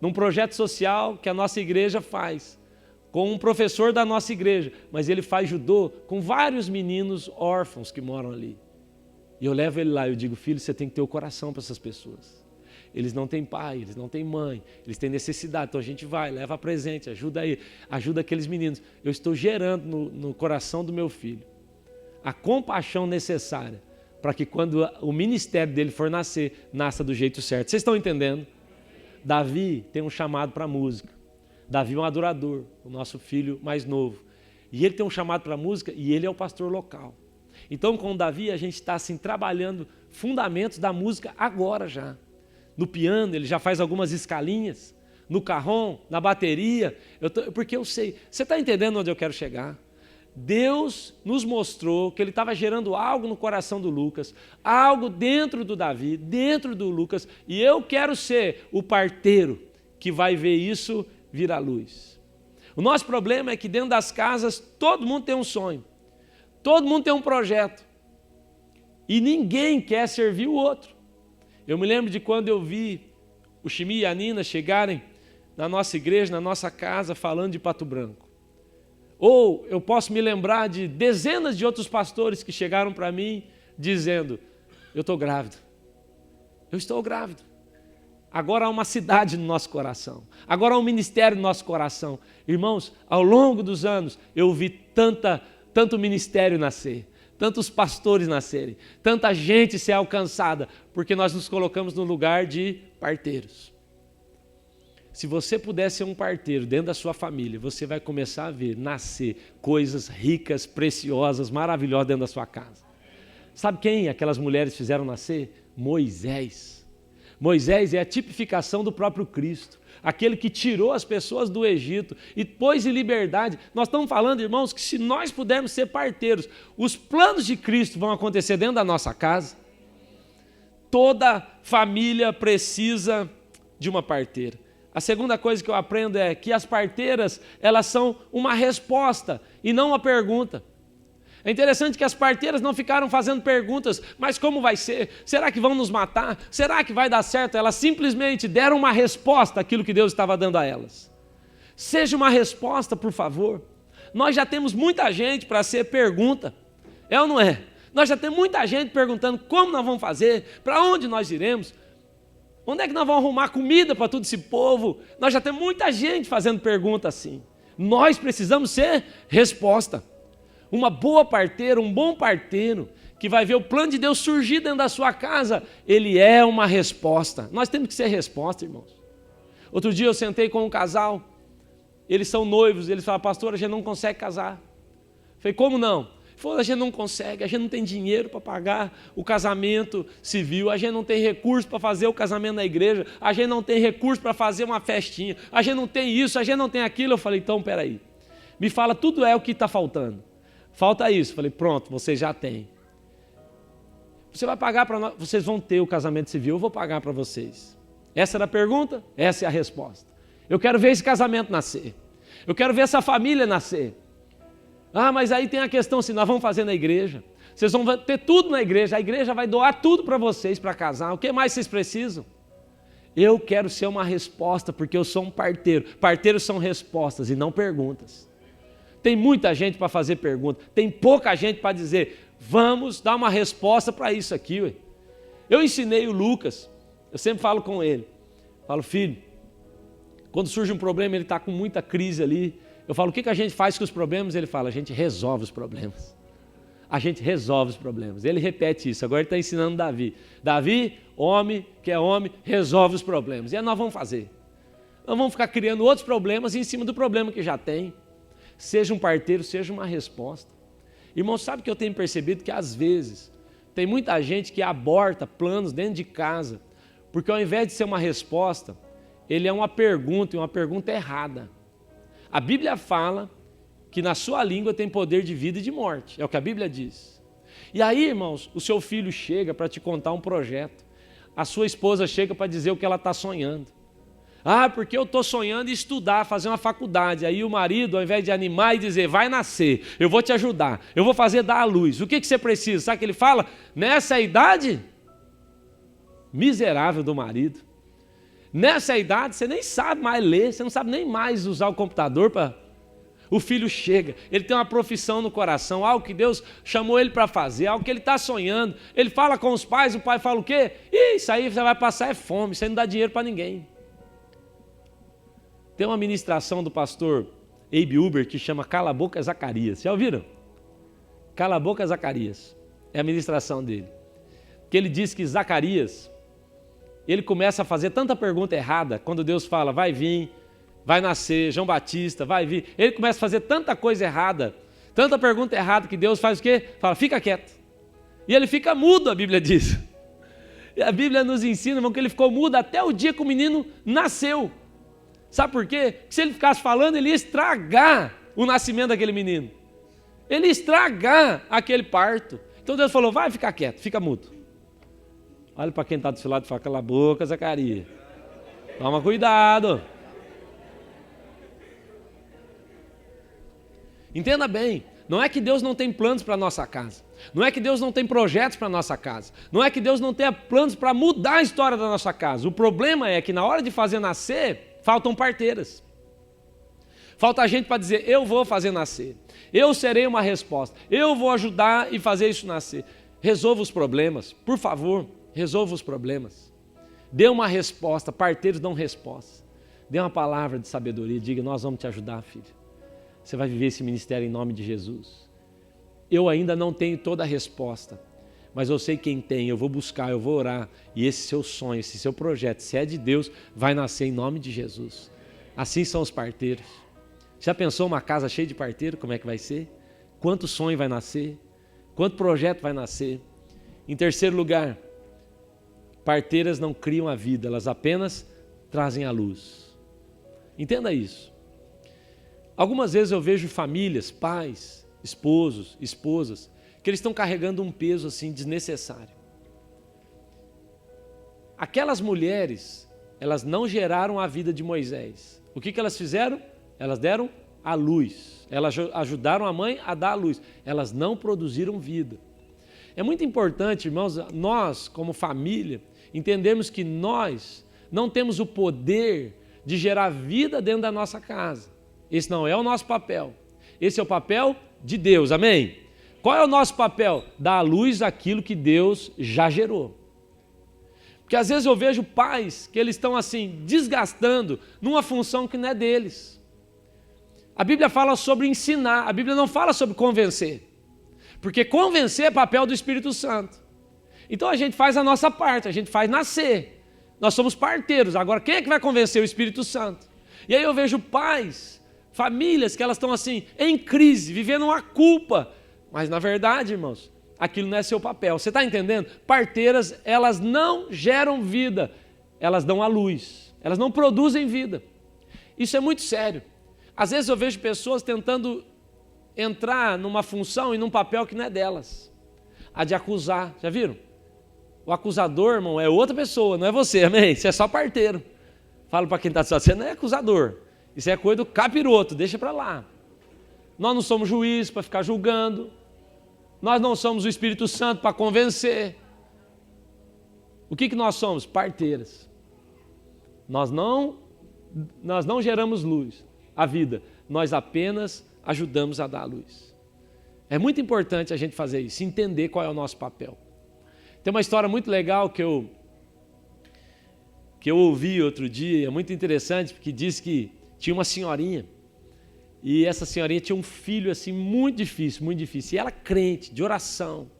Num projeto social que a nossa igreja faz. Com um professor da nossa igreja, mas ele faz judô com vários meninos órfãos que moram ali. E eu levo ele lá e eu digo, filho, você tem que ter o coração para essas pessoas. Eles não têm pai, eles não têm mãe, eles têm necessidade, então a gente vai, leva presente, ajuda aí, ajuda aqueles meninos. Eu estou gerando no coração do meu filho a compaixão necessária para que quando o ministério dele for nascer, nasça do jeito certo. Vocês estão entendendo? Davi tem um chamado para a música. Davi é um adorador, o nosso filho mais novo. E ele tem um chamado para a música e ele é o pastor local. Então, com o Davi, a gente está assim, trabalhando fundamentos da música agora já. No piano, ele já faz algumas escalinhas. No carrom, na bateria. Porque eu sei. Você está entendendo onde eu quero chegar? Deus nos mostrou que Ele estava gerando algo no coração do Lucas, algo dentro do Davi, dentro do Lucas, e eu quero ser o parteiro que vai ver isso vir à luz. O nosso problema é que dentro das casas todo mundo tem um sonho, todo mundo tem um projeto, e ninguém quer servir o outro. Eu me lembro de quando eu vi o Chimi e a Nina chegarem na nossa igreja, na nossa casa, falando de Pato Branco. Ou eu posso me lembrar de dezenas de outros pastores que chegaram para mim dizendo: eu estou grávido, eu estou grávido. Agora há uma cidade no nosso coração, agora há um ministério no nosso coração. Irmãos, ao longo dos anos eu vi tanto ministério nascer, tantos pastores nascerem, tanta gente ser alcançada, porque nós nos colocamos no lugar de parteiros. Se você puder ser um parteiro dentro da sua família, você vai começar a ver nascer coisas ricas, preciosas, maravilhosas dentro da sua casa. Sabe quem aquelas mulheres fizeram nascer? Moisés. Moisés é a tipificação do próprio Cristo, aquele que tirou as pessoas do Egito e pôs em liberdade. Nós estamos falando, irmãos, que se nós pudermos ser parteiros, os planos de Cristo vão acontecer dentro da nossa casa. Toda família precisa de uma parteira. A segunda coisa que eu aprendo é que as parteiras, elas são uma resposta e não uma pergunta. É interessante que as parteiras não ficaram fazendo perguntas, mas como vai ser? Será que vão nos matar? Será que vai dar certo? Elas simplesmente deram uma resposta àquilo que Deus estava dando a elas. Seja uma resposta, por favor. Nós já temos muita gente para ser pergunta, é ou não é? Nós já temos muita gente perguntando como nós vamos fazer, para onde nós iremos. Onde é que nós vamos arrumar comida para todo esse povo? Nós já temos muita gente fazendo pergunta assim. Nós precisamos ser resposta. Uma boa parteira, um bom parteiro, que vai ver o plano de Deus surgir dentro da sua casa, ele é uma resposta. Nós temos que ser resposta, irmãos. Outro dia eu sentei com um casal, eles são noivos, eles falam: pastor, a gente não consegue casar. Eu falei: como não? Falou: a gente não consegue, a gente não tem dinheiro para pagar o casamento civil, a gente não tem recurso para fazer o casamento na igreja, a gente não tem recurso para fazer uma festinha, a gente não tem isso, a gente não tem aquilo. Eu falei: então, peraí, me fala tudo é o que está faltando. Falta isso. Eu falei: pronto, vocês já têm. Você vai pagar para nós, vocês vão ter o casamento civil, eu vou pagar para vocês. Essa era a pergunta, essa é a resposta. Eu quero ver esse casamento nascer, eu quero ver essa família nascer. Ah, mas aí tem a questão assim: nós vamos fazer na igreja, vocês vão ter tudo na igreja, a igreja vai doar tudo para vocês para casar, o que mais vocês precisam? Eu quero ser uma resposta, porque eu sou um parteiro. Parteiros são respostas e não perguntas. Tem muita gente para fazer pergunta, tem pouca gente para dizer: vamos dar uma resposta para isso aqui. Ué. Eu ensinei o Lucas, eu sempre falo com ele, falo: filho, quando surge um problema, ele está com muita crise ali, eu falo: o que a gente faz com os problemas? Ele fala: a gente resolve os problemas. A gente resolve os problemas. Ele repete isso. Agora ele está ensinando Davi. Davi, homem que é homem, resolve os problemas. E aí nós vamos fazer. Nós vamos ficar criando outros problemas em cima do problema que já tem. Seja um parteiro, seja uma resposta. Irmão, sabe que eu tenho percebido que às vezes tem muita gente que aborta planos dentro de casa, porque ao invés de ser uma resposta, ele é uma pergunta, e uma pergunta errada. A Bíblia fala que na sua língua tem poder de vida e de morte, é o que a Bíblia diz. E aí, irmãos, o seu filho chega para te contar um projeto, a sua esposa chega para dizer o que ela está sonhando. Ah, porque eu estou sonhando em estudar, fazer uma faculdade. Aí o marido, ao invés de animar e dizer: vai nascer, eu vou te ajudar, eu vou fazer dar a luz. O que você precisa? Sabe o que ele fala? Nessa idade, miserável do marido, nessa idade você nem sabe mais ler, você não sabe nem mais usar o computador para... O filho chega, ele tem uma profissão no coração, algo que Deus chamou ele para fazer, algo que ele está sonhando. Ele fala com os pais, o pai fala o quê? Isso aí você vai passar é fome, isso aí não dá dinheiro para ninguém. Tem uma ministração do pastor Abe Uber que chama Cala a Boca Zacarias. Já ouviram? Cala a Boca Zacarias. É a ministração dele. Que ele diz que Zacarias, ele começa a fazer tanta pergunta errada, quando Deus fala: vai vir, vai nascer, João Batista, vai vir. Ele começa a fazer tanta coisa errada, tanta pergunta errada, que Deus faz o quê? Fala: fica quieto. E ele fica mudo, a Bíblia diz. E a Bíblia nos ensina, irmão, que ele ficou mudo até o dia que o menino nasceu. Sabe por quê? Porque se ele ficasse falando, ele ia estragar o nascimento daquele menino. ele estragar aquele parto. Então Deus falou, vai ficar quieto, fica mudo. Olha para quem está do seu lado e fala, cala a boca, Zacarias. Toma cuidado. Entenda bem, não é que Deus não tem planos para a nossa casa. Não é que Deus não tem projetos para a nossa casa. Não é que Deus não tenha planos para mudar a história da nossa casa. O problema é que na hora de fazer nascer, faltam parteiras. Falta gente para dizer, eu vou fazer nascer. Eu serei uma resposta. Eu vou ajudar e fazer isso nascer. Resolva os problemas, por favor, resolva os problemas. Dê uma resposta, parteiros dão resposta. Dê uma palavra de sabedoria, diga, nós vamos te ajudar, filho. Você vai viver esse ministério em nome de Jesus. Eu ainda não tenho toda a resposta, mas eu sei quem tem, eu vou buscar, eu vou orar, e esse seu sonho, esse seu projeto, se é de Deus, vai nascer em nome de Jesus. Assim são os parteiros. Já pensou uma casa cheia de parteiro, como é que vai ser? Quanto sonho vai nascer? Quanto projeto vai nascer? Em terceiro lugar, parteiras não criam a vida, elas apenas trazem a luz. Entenda isso. Algumas vezes eu vejo famílias, pais, esposos, esposas, que eles estão carregando um peso assim desnecessário. Aquelas mulheres, elas não geraram a vida de Moisés. O que elas fizeram? Elas deram a luz. Elas ajudaram a mãe a dar a luz. Elas não produziram vida. É muito importante, irmãos, nós como família, entendermos que nós não temos o poder de gerar vida dentro da nossa casa. Esse não é o nosso papel. Esse é o papel de Deus, amém? Qual é o nosso papel? Dar à luz aquilo que Deus já gerou. Porque às vezes eu vejo pais que eles estão assim, desgastando numa função que não é deles. A Bíblia fala sobre ensinar, a Bíblia não fala sobre convencer. Porque convencer é papel do Espírito Santo. Então a gente faz a nossa parte, a gente faz nascer. Nós somos parteiros, agora quem é que vai convencer? O Espírito Santo. E aí eu vejo pais, famílias que elas estão assim, em crise, vivendo uma culpa. Mas na verdade, irmãos, aquilo não é seu papel. Você está entendendo? Parteiras, elas não geram vida, elas dão a luz. Elas não produzem vida. Isso é muito sério. Às vezes eu vejo pessoas tentando entrar numa função e num papel que não é delas. A de acusar, já viram? O acusador, irmão, é outra pessoa, não é você, amém? Você é só parteiro. Falo para quem está dizendo, você não é acusador. Isso é coisa do capiroto, deixa para lá. Nós não somos juízes para ficar julgando. Nós não somos o Espírito Santo para convencer. O que nós somos? Parteiras. Nós não geramos luz, a vida. Nós apenas ajudamos a dar a luz. É muito importante a gente fazer isso, entender qual é o nosso papel. Tem uma história muito legal que eu ouvi outro dia, é muito interessante, porque diz que tinha uma senhorinha, e essa senhorinha tinha um filho assim muito difícil, e ela crente, de oração,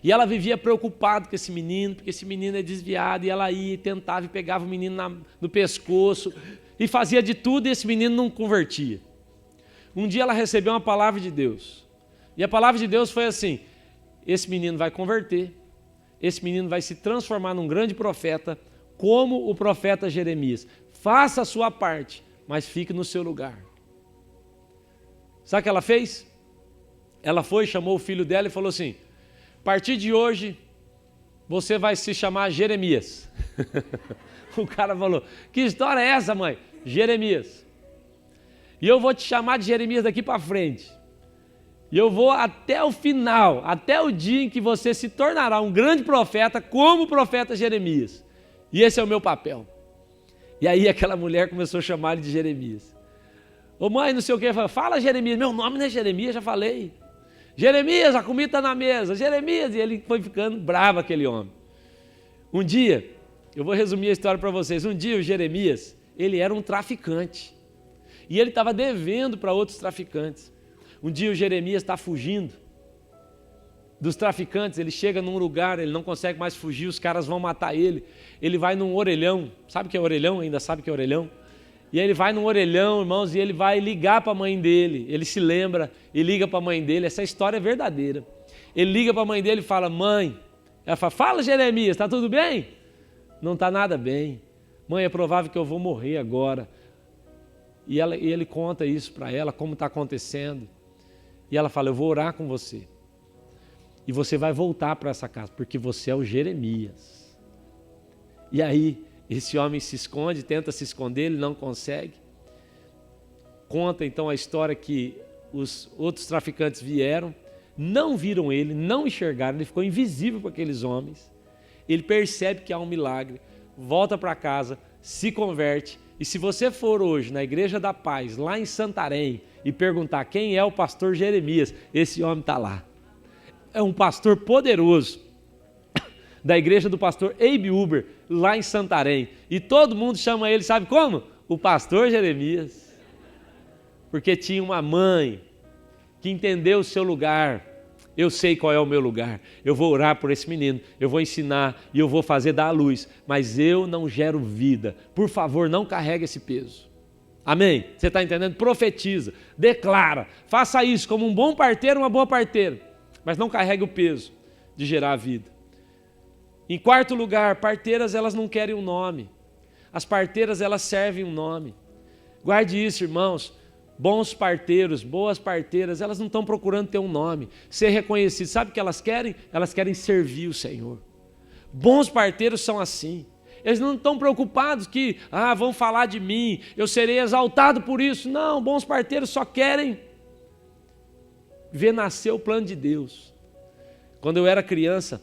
e ela vivia preocupada com esse menino, porque esse menino é desviado, e ela ia, tentava e pegava o menino no pescoço, e fazia de tudo, e esse menino não convertia. Um dia ela recebeu uma palavra de Deus, e a palavra de Deus foi assim, esse menino vai converter, esse menino vai se transformar num grande profeta, como o profeta Jeremias. Faça a sua parte, mas fique no seu lugar. Sabe o que ela fez? Ela foi, chamou o filho dela e falou assim, a partir de hoje, você vai se chamar Jeremias. O cara falou, que história é essa, mãe? Jeremias. E eu vou te chamar de Jeremias daqui para frente. E eu vou até o final, até o dia em que você se tornará um grande profeta, como o profeta Jeremias. E esse é o meu papel. E aí aquela mulher começou a chamar ele de Jeremias. Ô mãe, não sei o que, fala Jeremias, meu nome não é Jeremias, já falei. Jeremias, a comida está na mesa, Jeremias. E ele foi ficando bravo, aquele homem. Um dia, eu vou resumir a história para vocês, um dia o Jeremias, ele era um traficante. E ele estava devendo para outros traficantes. Um dia o Jeremias está fugindo dos traficantes, ele chega num lugar, ele não consegue mais fugir, os caras vão matar ele. Ele vai num orelhão, sabe o que é orelhão? Ainda sabe o que é orelhão? E aí ele vai num orelhão, irmãos, e ele vai ligar para a mãe dele. Ele se lembra e liga para a mãe dele, essa história é verdadeira. Ele liga para a mãe dele e fala, mãe, ela fala, fala Jeremias, está tudo bem? Não está nada bem. Mãe, é provável que eu vou morrer agora. E ele conta isso para ela, como está acontecendo. E ela fala, eu vou orar com você. E você vai voltar para essa casa, porque você é o Jeremias. E aí, esse homem se esconde, tenta se esconder, ele não consegue. Conta então a história que os outros traficantes vieram, não viram ele, não enxergaram, ele ficou invisível para aqueles homens. Ele percebe que há um milagre, volta para casa, se converte. E se você for hoje na Igreja da Paz, lá em Santarém, e perguntar quem é o pastor Jeremias, esse homem está lá. É um pastor poderoso, da igreja do pastor Abe Uber, lá em Santarém. E todo mundo chama ele, sabe como? O pastor Jeremias. Porque tinha uma mãe que entendeu o seu lugar. Eu sei qual é o meu lugar. Eu vou orar por esse menino, eu vou ensinar e eu vou fazer dar a luz. Mas eu não gero vida. Por favor, não carregue esse peso. Amém? Você está entendendo? Profetiza, declara, faça isso como um bom parteiro, uma boa parteira. Mas não carregue o peso de gerar vida. Em quarto lugar, parteiras elas não querem um nome. As parteiras elas servem um nome. Guarde isso, irmãos. Bons parteiros, boas parteiras, elas não estão procurando ter um nome, ser reconhecido. Sabe o que elas querem? Elas querem servir o Senhor. Bons parteiros são assim. Eles não estão preocupados que, vão falar de mim, eu serei exaltado por isso. Não, bons parteiros só querem ver nascer o plano de Deus. Quando eu era criança,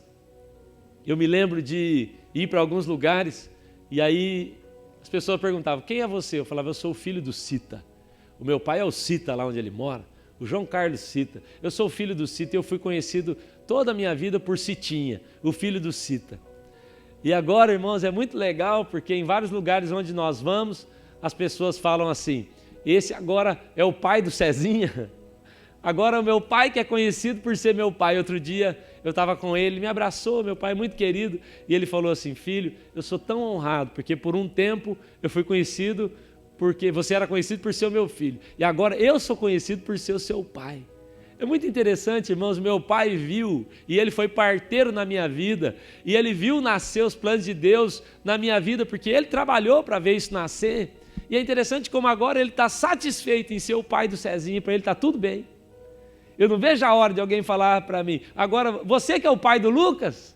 eu me lembro de ir para alguns lugares e aí as pessoas perguntavam, quem é você? Eu falava, eu sou o filho do Cita. O meu pai é o Cita, lá onde ele mora, o João Carlos Cita. Eu sou o filho do Cita e eu fui conhecido toda a minha vida por Citinha, o filho do Cita. E agora, irmãos, é muito legal porque em vários lugares onde nós vamos, as pessoas falam assim, esse agora é o pai do Cezinha. Agora o meu pai que é conhecido por ser meu pai. Outro dia eu estava com ele, me abraçou, meu pai é muito querido, e ele falou assim, filho, eu sou tão honrado, porque por um tempo eu fui conhecido porque você era conhecido por ser o meu filho, e agora eu sou conhecido por ser o seu pai. É muito interessante, irmãos, meu pai viu, e ele foi parteiro na minha vida, e ele viu nascer os planos de Deus na minha vida, porque ele trabalhou para ver isso nascer, e é interessante como agora ele está satisfeito em ser o pai do Cezinha, para ele está tudo bem. Eu não vejo a hora de alguém falar para mim, agora você que é o pai do Lucas,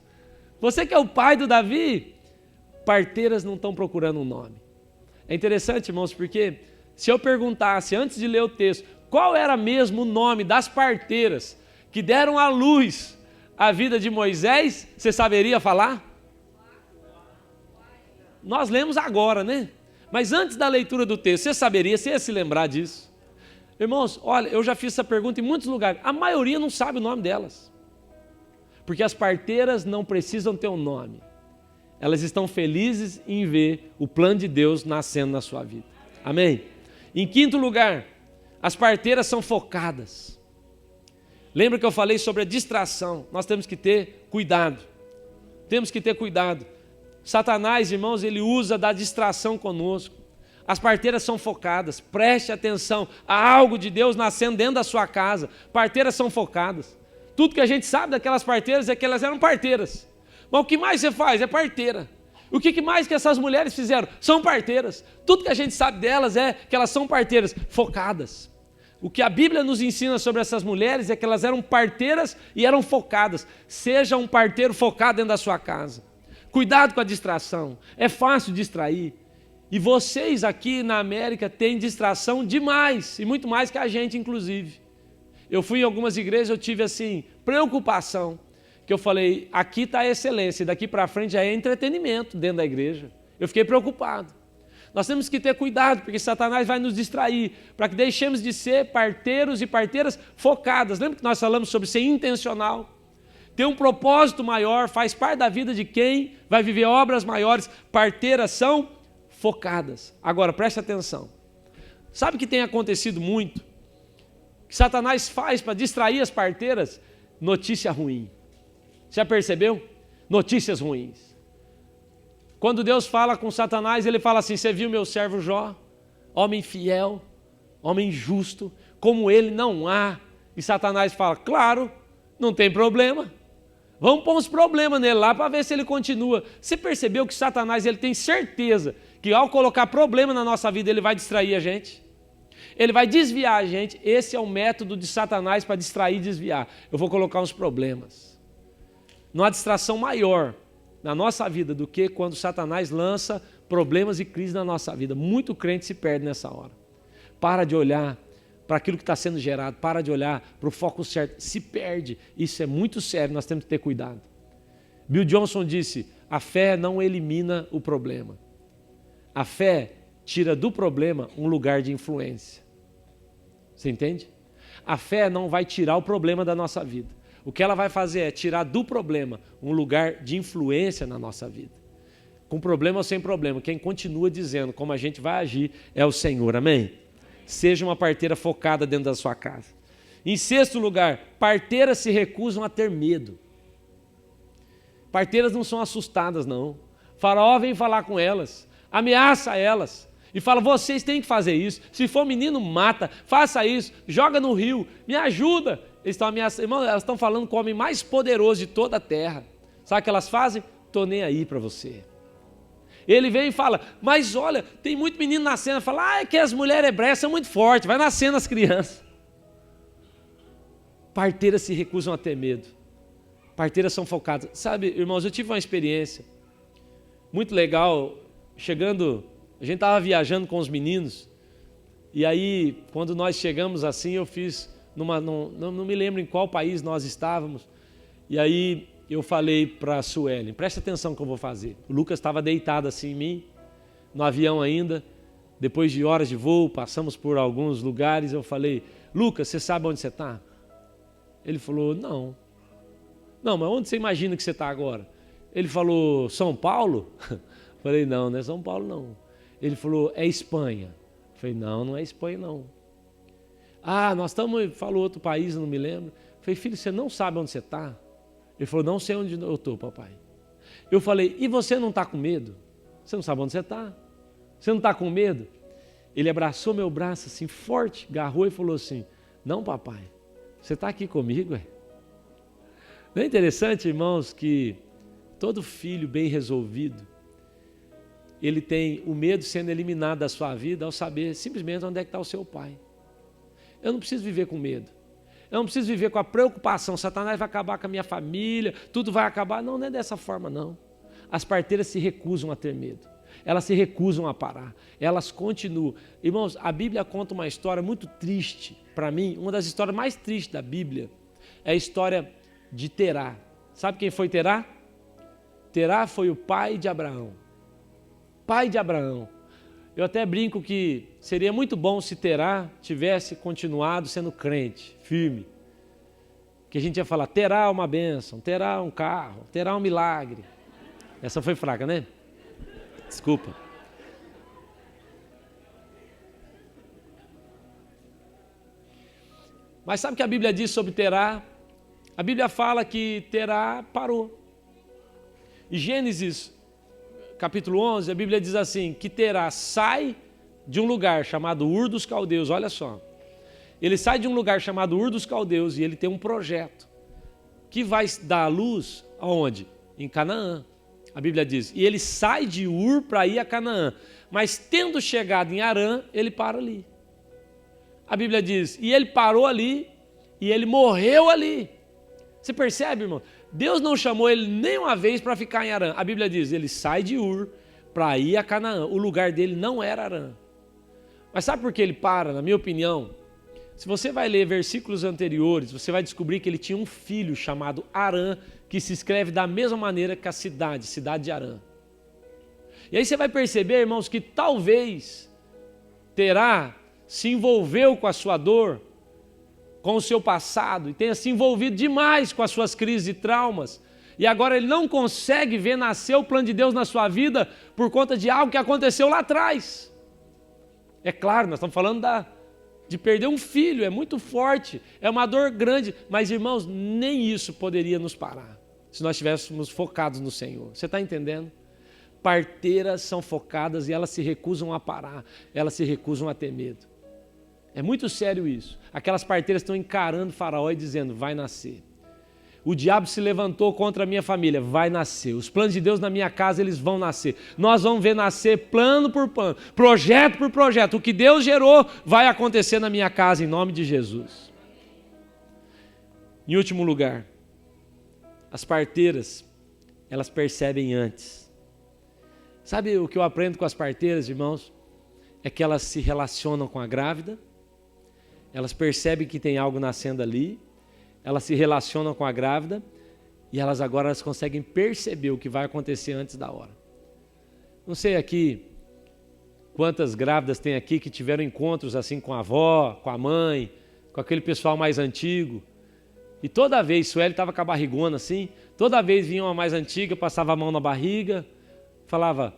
você que é o pai do Davi, parteiras não estão procurando um nome. É interessante, irmãos, porque se eu perguntasse antes de ler o texto, qual era mesmo o nome das parteiras que deram à luz a vida de Moisés, você saberia falar? Nós lemos agora, né? Mas antes da leitura do texto, você saberia, você ia se lembrar disso? Irmãos, olha, eu já fiz essa pergunta em muitos lugares, a maioria não sabe o nome delas. Porque as parteiras não precisam ter um nome. Elas estão felizes em ver o plano de Deus nascendo na sua vida. Amém? Em quinto lugar, as parteiras são focadas. Lembra que eu falei sobre a distração? Nós temos que ter cuidado. Temos que ter cuidado. Satanás, irmãos, ele usa da distração conosco. As parteiras são focadas. Preste atenção. Há algo de Deus nascendo dentro da sua casa. Parteiras são focadas. Tudo que a gente sabe daquelas parteiras é que elas eram parteiras. Mas o que mais você faz? É parteira. O que mais que essas mulheres fizeram? São parteiras. Tudo que a gente sabe delas é que elas são parteiras, focadas. O que a Bíblia nos ensina sobre essas mulheres é que elas eram parteiras e eram focadas. Seja um parteiro focado dentro da sua casa. Cuidado com a distração. É fácil distrair. E vocês aqui na América têm distração demais, e muito mais que a gente, inclusive. Eu fui em algumas igrejas, eu tive assim, preocupação. Que eu falei, aqui está a excelência, e daqui para frente já é entretenimento dentro da igreja. Eu fiquei preocupado. Nós temos que ter cuidado, porque Satanás vai nos distrair, para que deixemos de ser parteiros e parteiras focadas. Lembra que nós falamos sobre ser intencional? Ter um propósito maior, faz parte da vida de quem vai viver obras maiores. Parteiras são focadas. Agora, preste atenção. Sabe o que tem acontecido muito? Que Satanás faz para distrair as parteiras? Notícia ruim. Já percebeu? Notícias ruins. Quando Deus fala com Satanás, ele fala assim, você viu meu servo Jó? Homem fiel, homem justo, como ele não há. E Satanás fala, claro, não tem problema. Vamos pôr uns problemas nele lá para ver se ele continua. Você percebeu que Satanás ele tem certeza que ao colocar problema na nossa vida, ele vai distrair a gente? Ele vai desviar a gente. Esse é o método de Satanás para distrair e desviar. Eu vou colocar uns problemas. Não há distração maior na nossa vida do que quando Satanás lança problemas e crises na nossa vida. Muito crente se perde nessa hora. Para de olhar para aquilo que está sendo gerado, para de olhar para o foco certo, se perde. Isso é muito sério, nós temos que ter cuidado. Bill Johnson disse, a fé não elimina o problema. A fé tira do problema um lugar de influência. Você entende? A fé não vai tirar o problema da nossa vida. O que ela vai fazer é tirar do problema um lugar de influência na nossa vida. Com problema ou sem problema, quem continua dizendo como a gente vai agir é o Senhor, amém? Seja uma parteira focada dentro da sua casa. Em sexto lugar, parteiras se recusam a ter medo. Parteiras não são assustadas, não. Faraó vem falar com elas, ameaça elas e fala, vocês têm que fazer isso. Se for menino, mata, faça isso, joga no rio, me ajuda. Eles estão ameaçando, irmão, elas estão falando com o homem mais poderoso de toda a terra. Sabe o que elas fazem? Estou nem aí para você. Ele vem e fala, mas olha, tem muito menino nascendo. Fala, é que as mulheres hebreias são muito fortes, vai nascendo as crianças. Parteiras se recusam a ter medo. Parteiras são focadas. Sabe, irmãos, eu tive uma experiência muito legal. Chegando, a gente estava viajando com os meninos. E aí, quando nós chegamos assim, eu fiz, não me lembro em qual país nós estávamos. E aí eu falei para a Suelen, presta atenção no que eu vou fazer. O Lucas estava deitado assim em mim, no avião ainda. Depois de horas de voo, passamos por alguns lugares. Eu falei, Lucas, você sabe onde você está? Ele falou, não. Não, mas onde você imagina que você está agora? Ele falou, São Paulo? Falei, não, não é São Paulo não. Ele falou, é Espanha. Falei, não, não é Espanha não. Ah, nós estamos, falou outro país, não me lembro. Falei, filho, você não sabe onde você está? Ele falou, não sei onde eu estou, papai. Eu falei, e você não está com medo? Você não sabe onde você está? Você não está com medo? Ele abraçou meu braço assim, forte, agarrou e falou assim, não, papai, você está aqui comigo, é? Não é interessante, irmãos, que todo filho bem resolvido, ele tem o medo sendo eliminado da sua vida ao saber simplesmente onde é que está o seu pai. Eu não preciso viver com medo. Eu não preciso viver com a preocupação, Satanás vai acabar com a minha família, tudo vai acabar. Não, não é dessa forma, não. As parteiras se recusam a ter medo. Elas se recusam a parar. Elas continuam. Irmãos, a Bíblia conta uma história muito triste. Para mim, uma das histórias mais tristes da Bíblia é a história de Terá. Sabe quem foi Terá? Terá foi o pai de Abraão. Pai de Abraão. Eu até brinco que seria muito bom se Terá tivesse continuado sendo crente, firme. Que a gente ia falar, Terá uma bênção, Terá um carro, Terá um milagre. Essa foi fraca, né? Desculpa. Mas sabe o que a Bíblia diz sobre Terá? A Bíblia fala que Terá parou. Em Gênesis capítulo 11, a Bíblia diz assim, que Terá sai de um lugar chamado Ur dos Caldeus, olha só. Ele sai de um lugar chamado Ur dos Caldeus e ele tem um projeto que vai dar luz aonde? Em Canaã. A Bíblia diz, e ele sai de Ur para ir a Canaã, mas tendo chegado em Harã, ele para ali. A Bíblia diz, e ele parou ali e ele morreu ali. Você percebe, irmão? Deus não chamou ele nem uma vez para ficar em Harã. A Bíblia diz, ele sai de Ur para ir a Canaã. O lugar dele não era Harã. Mas sabe por que ele para? Na minha opinião, se você vai ler versículos anteriores, você vai descobrir que ele tinha um filho chamado Harã, que se escreve da mesma maneira que a cidade de Harã. E aí você vai perceber, irmãos, que talvez Terá se envolveu com a sua dor, com o seu passado, e tenha se envolvido demais com as suas crises e traumas, e agora ele não consegue ver nascer o plano de Deus na sua vida por conta de algo que aconteceu lá atrás. É claro, nós estamos falando de perder um filho, é muito forte, é uma dor grande, mas irmãos, nem isso poderia nos parar, se nós estivéssemos focados no Senhor. Você está entendendo? Parteiras são focadas e elas se recusam a parar, elas se recusam a ter medo. É muito sério isso. Aquelas parteiras estão encarando Faraó e dizendo, vai nascer. O diabo se levantou contra a minha família, vai nascer. Os planos de Deus na minha casa, eles vão nascer. Nós vamos ver nascer plano por plano, projeto por projeto. O que Deus gerou vai acontecer na minha casa, em nome de Jesus. Em último lugar, as parteiras, elas percebem antes. Sabe o que eu aprendo com as parteiras, irmãos? É que elas se relacionam com a grávida, elas percebem que tem algo nascendo ali, elas se relacionam com a grávida e elas conseguem perceber o que vai acontecer antes da hora. Não sei aqui quantas grávidas tem aqui que tiveram encontros assim com a avó, com a mãe, com aquele pessoal mais antigo. E toda vez, Sueli estava com a barrigona assim, toda vez vinha uma mais antiga, passava a mão na barriga, falava,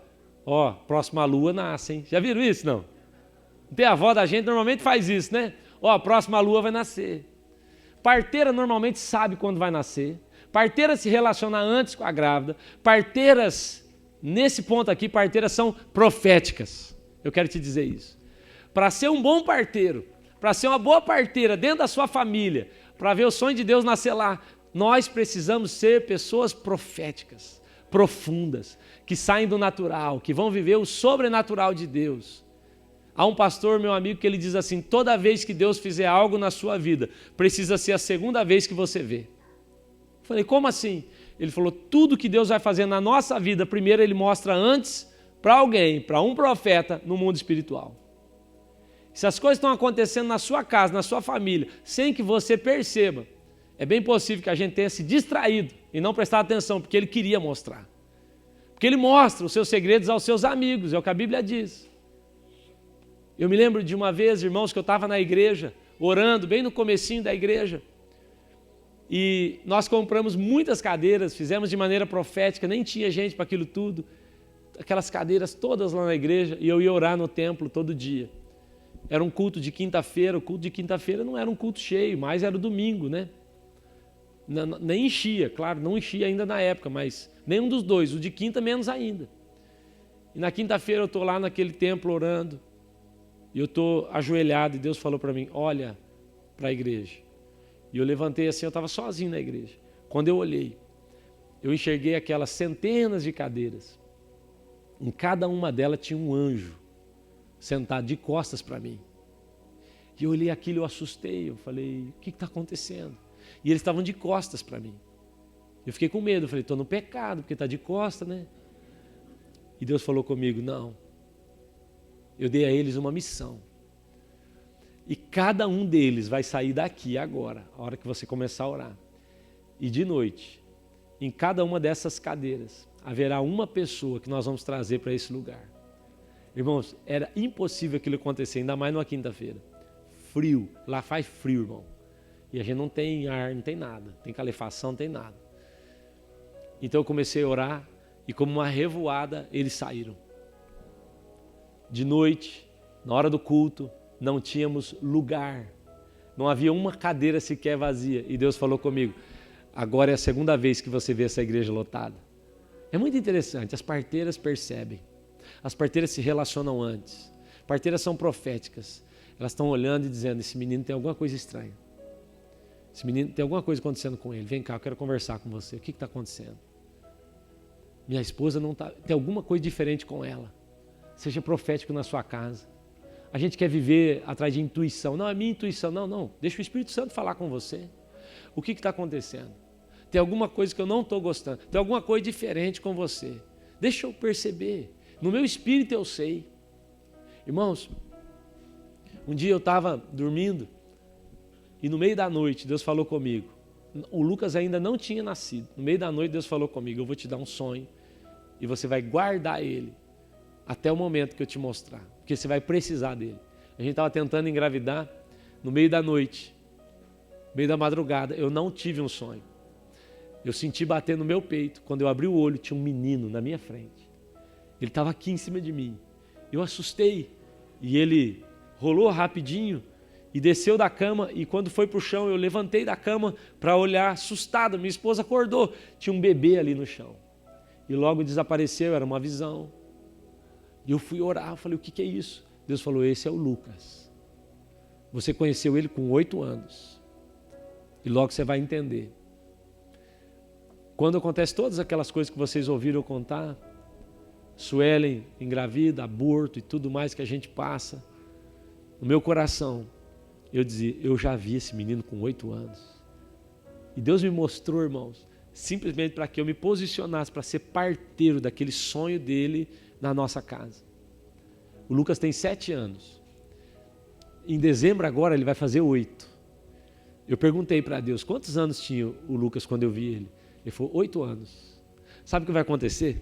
ó, próxima lua nasce, hein? Já viram isso, não? Tem a avó da gente, normalmente faz isso, né? Ó, a próxima lua vai nascer. Parteira normalmente sabe quando vai nascer. Parteira se relaciona antes com a grávida. Parteiras, nesse ponto aqui, parteiras são proféticas. Eu quero te dizer isso. Para ser um bom parteiro, para ser uma boa parteira dentro da sua família, para ver o sonho de Deus nascer lá, nós precisamos ser pessoas proféticas, profundas, que saem do natural, que vão viver o sobrenatural de Deus. Há um pastor, meu amigo, que ele diz assim, toda vez que Deus fizer algo na sua vida, precisa ser a segunda vez que você vê. Eu falei, como assim? Ele falou, tudo que Deus vai fazer na nossa vida, primeiro ele mostra antes para alguém, para um profeta no mundo espiritual. Se as coisas estão acontecendo na sua casa, na sua família, sem que você perceba, é bem possível que a gente tenha se distraído e não prestado atenção, porque ele queria mostrar. Porque ele mostra os seus segredos aos seus amigos, é o que a Bíblia diz. Eu me lembro de uma vez, irmãos, que eu estava na igreja, orando, bem no comecinho da igreja, e nós compramos muitas cadeiras, fizemos de maneira profética, nem tinha gente para aquilo tudo, aquelas cadeiras todas lá na igreja, e eu ia orar no templo todo dia. Era um culto de quinta-feira, o culto de quinta-feira não era um culto cheio, mas era o domingo, né? Nem enchia, claro, não enchia ainda na época, mas nenhum dos dois, o de quinta menos ainda. E na quinta-feira eu estou lá naquele templo orando, e eu estou ajoelhado e Deus falou para mim, olha para a igreja. E eu levantei assim, eu estava sozinho na igreja. Quando eu olhei, eu enxerguei aquelas centenas de cadeiras. Em cada uma delas tinha um anjo sentado de costas para mim. E eu olhei aquilo e eu assustei, eu falei, o que está acontecendo? E eles estavam de costas para mim. Eu fiquei com medo, eu falei, estou no pecado, porque está de costas, né? E Deus falou comigo, não. Eu dei a eles uma missão. E cada um deles vai sair daqui agora, a hora que você começar a orar. E de noite, em cada uma dessas cadeiras, haverá uma pessoa que nós vamos trazer para esse lugar. Irmãos, era impossível aquilo acontecer, ainda mais numa quinta-feira. Frio, lá faz frio, irmão. E a gente não tem ar, não tem nada, tem calefação, não tem nada. Então eu comecei a orar e como uma revoada, eles saíram. De noite, na hora do culto, não tínhamos lugar. Não havia uma cadeira sequer vazia. E Deus falou comigo, agora é a segunda vez que você vê essa igreja lotada. É muito interessante, as parteiras percebem. As parteiras se relacionam antes. Parteiras são proféticas. Elas estão olhando e dizendo, esse menino tem alguma coisa estranha. Esse menino tem alguma coisa acontecendo com ele. Vem cá, eu quero conversar com você. O que está acontecendo? Minha esposa não está... Tem alguma coisa diferente com ela. Seja profético na sua casa. A gente quer viver atrás de intuição. Não, é minha intuição. Não. Deixa o Espírito Santo falar com você. O que está acontecendo? Tem alguma coisa que eu não estou gostando. Tem alguma coisa diferente com você. Deixa eu perceber. No meu espírito eu sei. Irmãos, um dia eu estava dormindo e no meio da noite Deus falou comigo. O Lucas ainda não tinha nascido. No meio da noite Deus falou comigo, eu vou te dar um sonho e você vai guardar ele até o momento que eu te mostrar, porque você vai precisar dele. A gente estava tentando engravidar no meio da noite, no meio da madrugada, eu não tive um sonho. Eu senti bater no meu peito, quando eu abri o olho tinha um menino na minha frente. Ele estava aqui em cima de mim. Eu assustei e ele rolou rapidinho e desceu da cama e quando foi para o chão eu levantei da cama para olhar assustado. Minha esposa acordou, tinha um bebê ali no chão e logo desapareceu, era uma visão. E eu fui orar, eu falei, o que é isso? Deus falou, esse é o Lucas. Você conheceu ele com 8 anos. E logo você vai entender. Quando acontece todas aquelas coisas que vocês ouviram eu contar, Suelen engravida, aborto e tudo mais que a gente passa, no meu coração, eu dizia, eu já vi esse menino com 8 anos. E Deus me mostrou, irmãos, simplesmente para que eu me posicionasse para ser parteiro daquele sonho dele na nossa casa. O Lucas tem 7 anos. Em dezembro agora ele vai fazer 8. Eu perguntei para Deus, quantos anos tinha o Lucas quando eu vi ele? Ele falou, 8 anos. Sabe o que vai acontecer?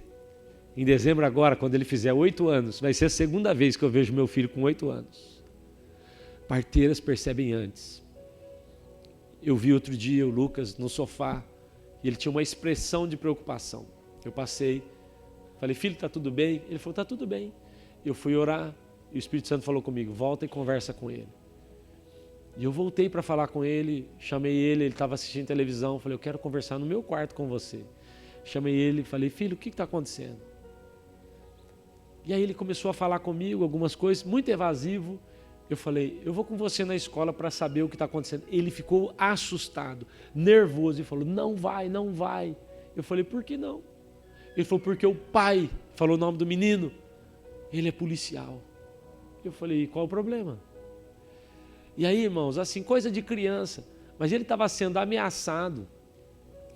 Em dezembro agora, quando ele fizer 8 anos, vai ser a segunda vez que eu vejo meu filho com 8 anos. Parteiras percebem antes. Eu vi outro dia o Lucas no sofá e ele tinha uma expressão de preocupação. Eu passei, falei, filho, está tudo bem? Ele falou, está tudo bem. Eu fui orar e o Espírito Santo falou comigo, volta e conversa com ele. E eu voltei para falar com ele, chamei ele estava assistindo televisão, falei, eu quero conversar no meu quarto com você. Chamei ele e falei, filho, o que está acontecendo? E aí ele começou a falar comigo algumas coisas, muito evasivo. Eu falei, eu vou com você na escola para saber o que está acontecendo. Ele ficou assustado, nervoso e falou, não vai, não vai. Eu falei, por que não? Ele falou, porque o pai, falou o nome do menino, ele é policial. Eu falei, qual o problema? E aí, irmãos, assim, coisa de criança, mas ele estava sendo ameaçado.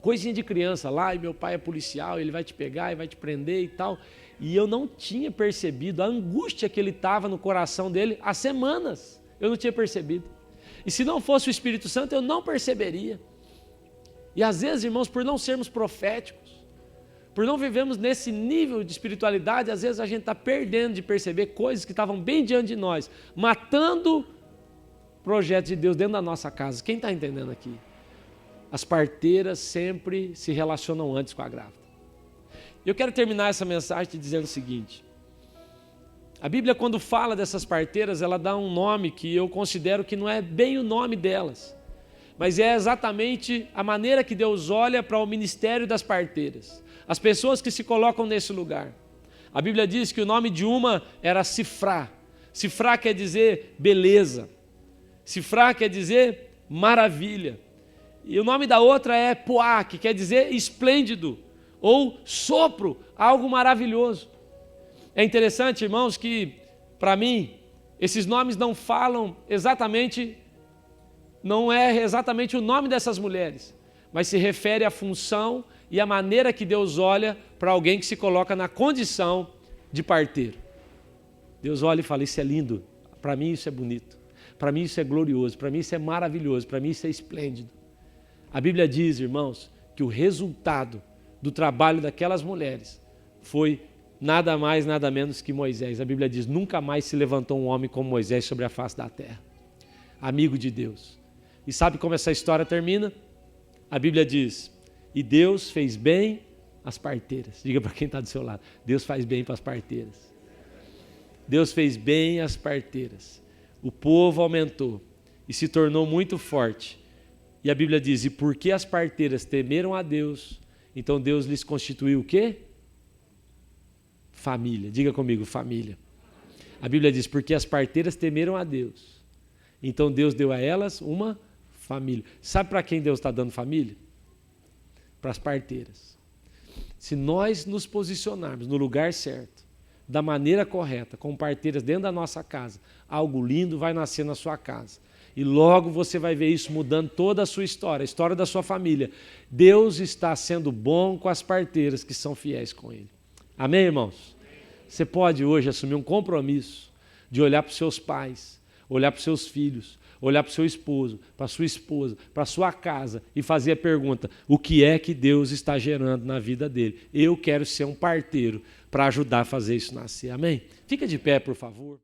Coisinha de criança, lá, e meu pai é policial, ele vai te pegar e vai te prender e tal. E eu não tinha percebido a angústia que ele estava no coração dele há semanas. Eu não tinha percebido. E se não fosse o Espírito Santo, eu não perceberia. E às vezes, irmãos, por não sermos proféticos, por não vivemos nesse nível de espiritualidade, às vezes a gente está perdendo de perceber coisas que estavam bem diante de nós, matando projetos de Deus dentro da nossa casa. Quem está entendendo aqui? As parteiras sempre se relacionam antes com a grávida. Eu quero terminar essa mensagem te dizendo o seguinte. A Bíblia, quando fala dessas parteiras, ela dá um nome que eu considero que não é bem o nome delas, mas é exatamente a maneira que Deus olha para o ministério das parteiras. As pessoas que se colocam nesse lugar. A Bíblia diz que o nome de uma era Sifrá. Sifrá quer dizer beleza. Sifrá quer dizer maravilha. E o nome da outra é Poá, que quer dizer esplêndido, ou sopro, algo maravilhoso. É interessante, irmãos, que para mim, esses nomes não falam exatamente, não é exatamente o nome dessas mulheres, mas se refere à função e à maneira que Deus olha para alguém que se coloca na condição de parteiro. Deus olha e fala, isso é lindo, para mim isso é bonito, para mim isso é glorioso, para mim isso é maravilhoso, para mim isso é esplêndido. A Bíblia diz, irmãos, que o resultado do trabalho daquelas mulheres foi nada mais, nada menos que Moisés. A Bíblia diz, nunca mais se levantou um homem como Moisés sobre a face da terra. Amigo de Deus. E sabe como essa história termina? A Bíblia diz, e Deus fez bem às parteiras. Diga para quem está do seu lado, Deus faz bem para as parteiras. Deus fez bem às parteiras. O povo aumentou e se tornou muito forte. E a Bíblia diz, e porque as parteiras temeram a Deus, então Deus lhes constituiu o quê? Família. Diga comigo, família. A Bíblia diz, porque as parteiras temeram a Deus, então Deus deu a elas uma família. Sabe para quem Deus está dando família? Para as parteiras. Se nós nos posicionarmos no lugar certo, da maneira correta, com parteiras dentro da nossa casa, algo lindo vai nascer na sua casa. E logo você vai ver isso mudando toda a sua história, a história da sua família. Deus está sendo bom com as parteiras que são fiéis com Ele. Amém, irmãos? Você pode hoje assumir um compromisso de olhar para os seus pais, olhar para os seus filhos, olhar para o seu esposo, para a sua esposa, para a sua casa e fazer a pergunta, o que é que Deus está gerando na vida dele? Eu quero ser um parteiro para ajudar a fazer isso nascer. Amém? Fica de pé, por favor.